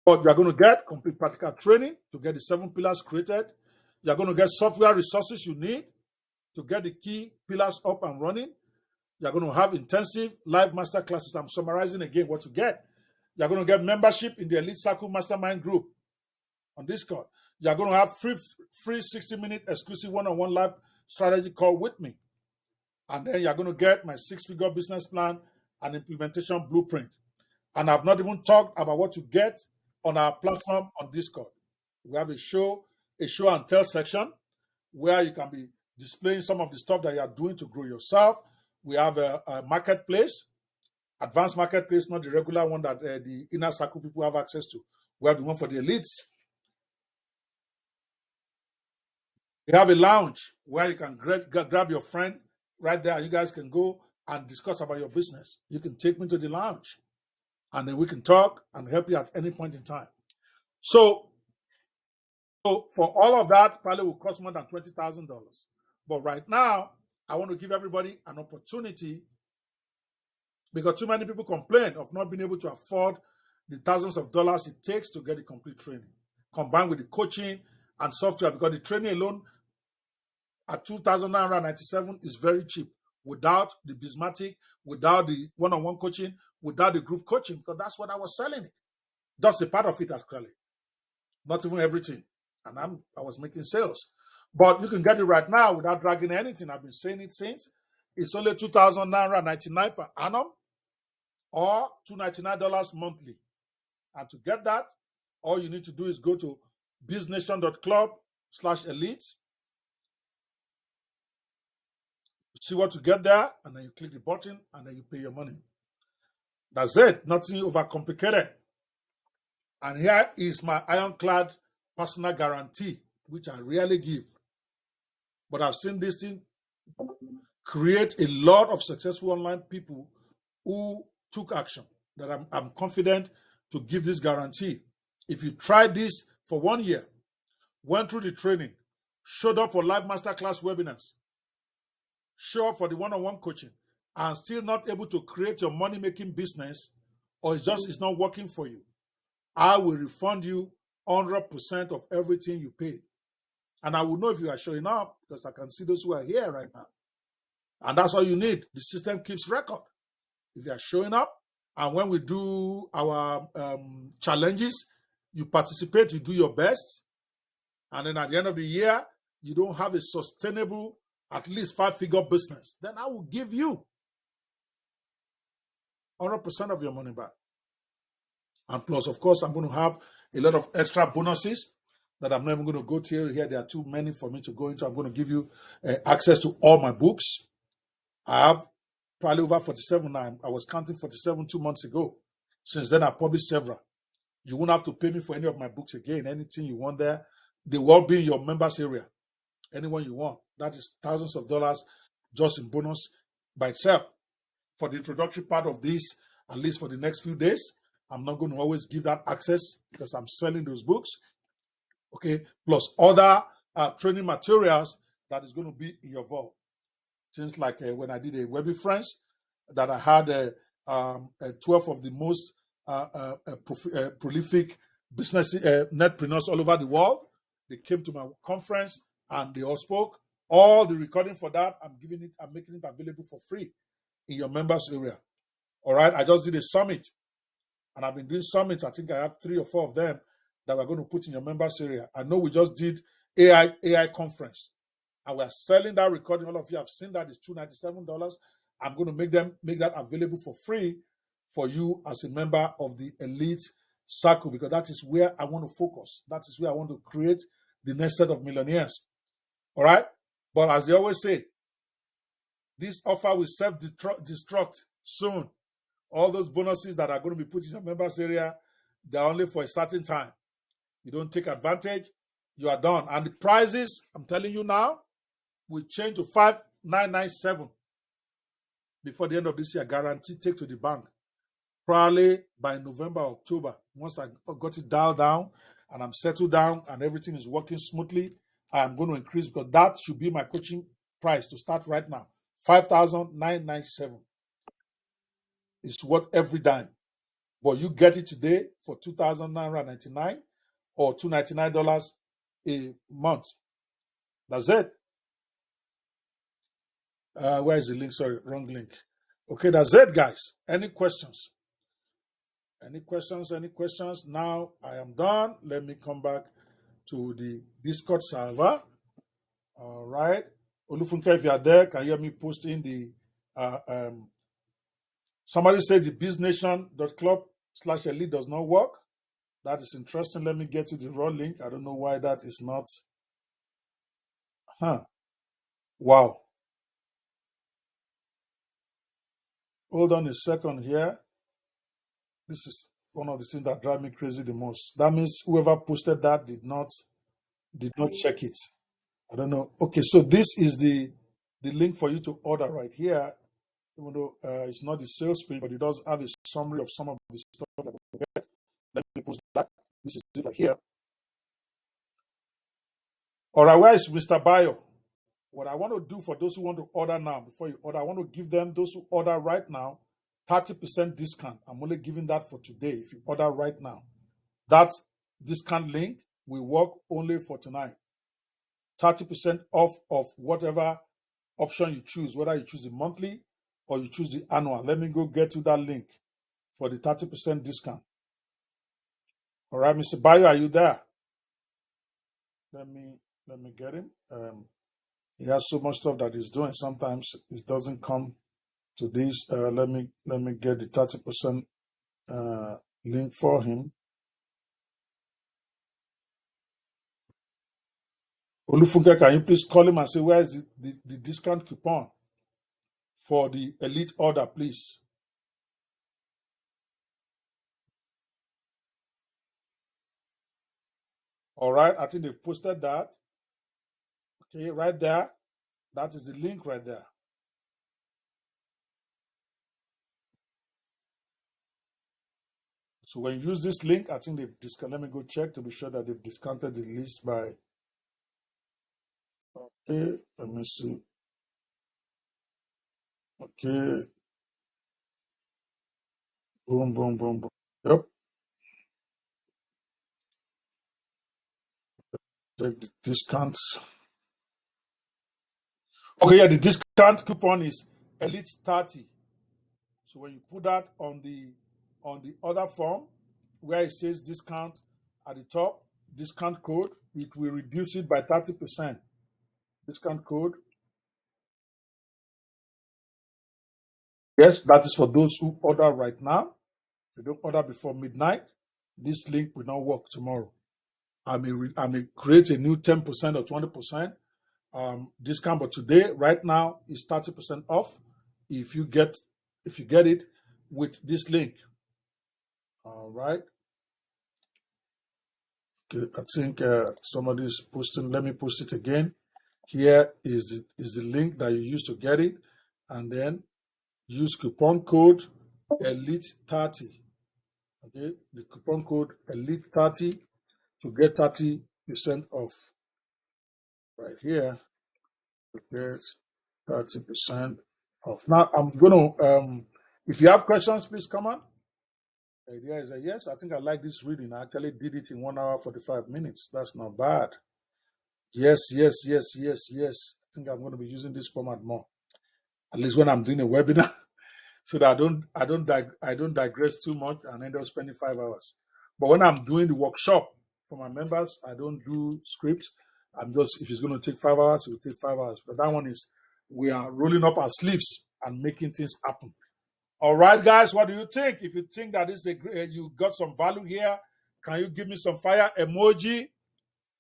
Speaker 1: But you are going to get complete practical training to get the 7 pillars created. You are going to get software resources you need to get the key pillars up and running. You are going to have intensive live master classes. I'm summarizing again what to get. You are going to get membership in the Elite Circle Mastermind group on Discord. You are going to have free 60-minute exclusive one-on-one live strategy call with me. And then you are going to get my 6-figure business plan and implementation blueprint. And I've not even talked about what to get on our platform on Discord. We have a show and tell section where you can be displaying some of the stuff that you are doing to grow yourself. We have a marketplace, advanced marketplace, not the regular one that the inner circle people have access to. We have the one for the elites. We have a lounge where you can grab your friend right there. You guys can go and discuss about your business. You can take me to the lounge and then we can talk and help you at any point in time. So for all of that, probably will cost more than $20,000. But right now, I want to give everybody an opportunity because too many people complain of not being able to afford the thousands of dollars it takes to get the complete training, combined with the coaching and software, because the training alone at $2,997 is very cheap without the Bizmatic, without the one-on-one coaching, without the group coaching, because that's what I was selling it. That's a part of it actually, not even everything. And I was making sales. But you can get it right now without dragging anything. I've been saying it since. It's only $2,999 per annum or $299 monthly. And to get that, all you need to do is go to biznation.club/elite. See what to get there, and then you click the button, and then you pay your money. That's it. Nothing overcomplicated. And here is my ironclad personal guarantee, which I rarely give. But I've seen this thing create a lot of successful online people who took action, that I'm confident to give this guarantee. If you try this for 1 year, went through the training, showed up for live masterclass webinars, show up for the one-on-one coaching, and still not able to create your money-making business, or it's not working for you, I will refund you 100% of everything you paid. And I will know if you are showing up because I can see those who are here right now. And that's all you need. The system keeps record. If you are showing up, and when we do our challenges, you participate, you do your best, and then at the end of the year, you don't have a sustainable, at least 5-figure business, then I will give you 100% of your money back. And plus, of course, I'm going to have a lot of extra bonuses that I'm not even going to go to here. There are too many for me to go into. I'm going to give you access to all my books. I have probably over 47 now. I was counting 47 2 months ago. Since then, I published several. You won't have to pay me for any of my books again. Anything you want there, they will all be in your members area. Anyone you want. That is thousands of dollars just in bonus by itself. For the introductory part of this, at least for the next few days, I'm not going to always give that access because I'm selling those books. Okay, plus other training materials that is going to be in your vault. Things like when I did a Webby Friends, that I had 12 of the most prolific business netpreneurs all over the world. They came to my conference and they all spoke. All the recording for that, I'm making it available for free in your members area. All right, I just did a summit, and I've been doing summits. I think I have 3 or 4 of them that we're going to put in your members area. I know we just did AI conference, and we're selling that recording. All of you have seen that it's $297. I'm going to make that available for free for you as a member of the elite circle, because that is where I want to focus. That is where I want to create the next set of millionaires. All right, but as they always say, this offer will self-destruct soon. All those bonuses that are going to be put in your members area, they're only for a certain time. You don't take advantage, you are done. And the prices, I'm telling you now, will change to 5,997 before the end of this year. Guaranteed, take to the bank. Probably by November, October. Once I got it dialed down and I'm settled down and everything is working smoothly, I am going to increase, because that should be my coaching price to start right now. 5,997 is worth every dime. But you get it today for $2,999 or $299 a month. That's it. Where is the link? Sorry, wrong link. Okay, that's it, guys. Any questions? Any questions? Any questions? Now I am done. Let me come back to the Discord server. All right. Olufunke, if you are there, can you hear me post in the somebody said the BizNation.club/elite does not work. That is interesting. Let me get to the raw link. I don't know why that is not. Wow. Hold on a second here. This is one of the things that drive me crazy the most. That means whoever posted that did not check it. I don't know. Okay, so this is the link for you to order right here. Even though it's not the sales page, but it does have a summary of some of the stuff that we get. Let me post that. This is it right here. All right, where is Mr. Bayo? What I want to do for those who want to order now, before you order, I want to give them, those who order right now, 30% discount. I'm only giving that for today if you order right now. That discount link will work only for tonight. 30% off of whatever option you choose, whether you choose the monthly or you choose the annual. Let me go get to that link for the 30% discount. All right, Mr. Bayo, are you there? Let me get him. He has so much stuff that he's doing. Sometimes it doesn't come to this. Let me get the 30% link for him. Olufunke, can you please call him and say where is the discount coupon for the elite order, please? All right, I think they've posted that. Okay, right there. That is the link right there. So when you use this link, I think they've discounted. Let me go check to be sure that they've discounted the list by. Okay, let me see. Okay. Boom, boom, boom, boom. Yep. Check the discounts. Okay, yeah, the discount coupon is Elite 30. So when you put that on the other form where it says discount at the top, discount code, it will reduce it by 30%. Discount code. Yes, that is for those who order right now. If you don't order before midnight, this link will not work tomorrow. I may create a new 10% or 20% discount, but today, right now, is 30% off if you get it with this link. All right. Okay, I think somebody is posting. Let me post it again. Here is the link that you use to get it, and then use coupon code Elite30. Okay, the coupon code Elite30 to get 30% off. Right here, to get 30% off. Now I'm gonna if you have questions, please come on. The idea is a yes. I think I like this reading. I actually did it in 1 hour 45 minutes. That's not bad. Yes, yes, yes, yes, yes. I think I'm going to be using this format more. At least when I'm doing a webinar, so that I don't digress too much and end up spending 5 hours. But when I'm doing the workshop for my members, I don't do script. I'm just, if it's going to take 5 hours, it will take 5 hours. But that one is, we are rolling up our sleeves and making things happen. All right, guys, what do you think? If you think that this is you got some value here, can you give me some fire emoji?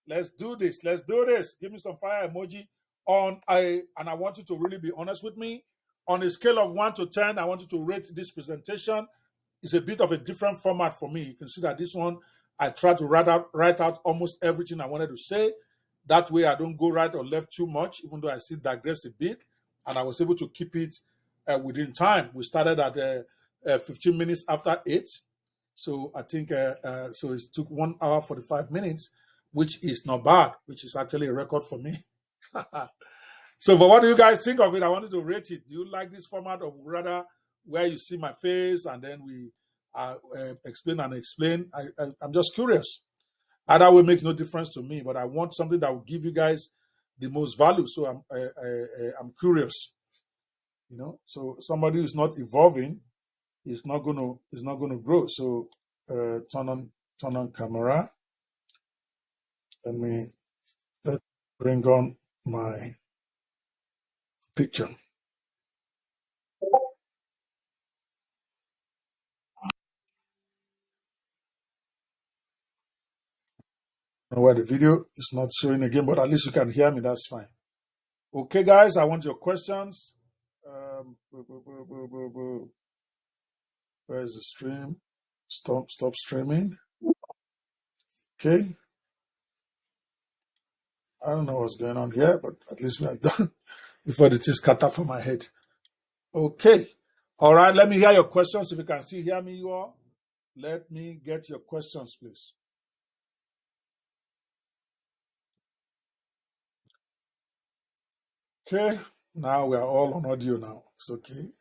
Speaker 1: Let's do this. Let's do this. Give me some fire emoji and I want you to really be honest with me. On a scale of 1 to 10, I want you to rate this presentation. It's a bit of a different format for me. You can see that this one, I try to write out almost everything I wanted to say. That way I don't go right or left too much, even though I still digress a bit. And I was able to keep it within time. We started at 15 minutes after 8. So I think, so it took 1 hour, 45 minutes, which is not bad, which is actually a record for me. So, but what do you guys think of it? I wanted to rate it. Do you like this format, or rather where you see my face and then we explain and explain? I'm just curious. Either way makes no difference to me, but I want something that will give you guys the most value. So I'm curious, you know. So somebody who's not evolving is not gonna grow. So turn on camera. Let's bring on my picture. Where the video is not showing again, but at least you can hear me. That's fine. Okay, guys, I want your questions. Where's the stream? Stop streaming. Okay. I don't know what's going on here, but at least we are done before the thing scatter from my head. Okay. All right. Let me hear your questions. If you can still hear me, you all, let me get your questions, please. Okay. Now we are all on audio now. It's okay.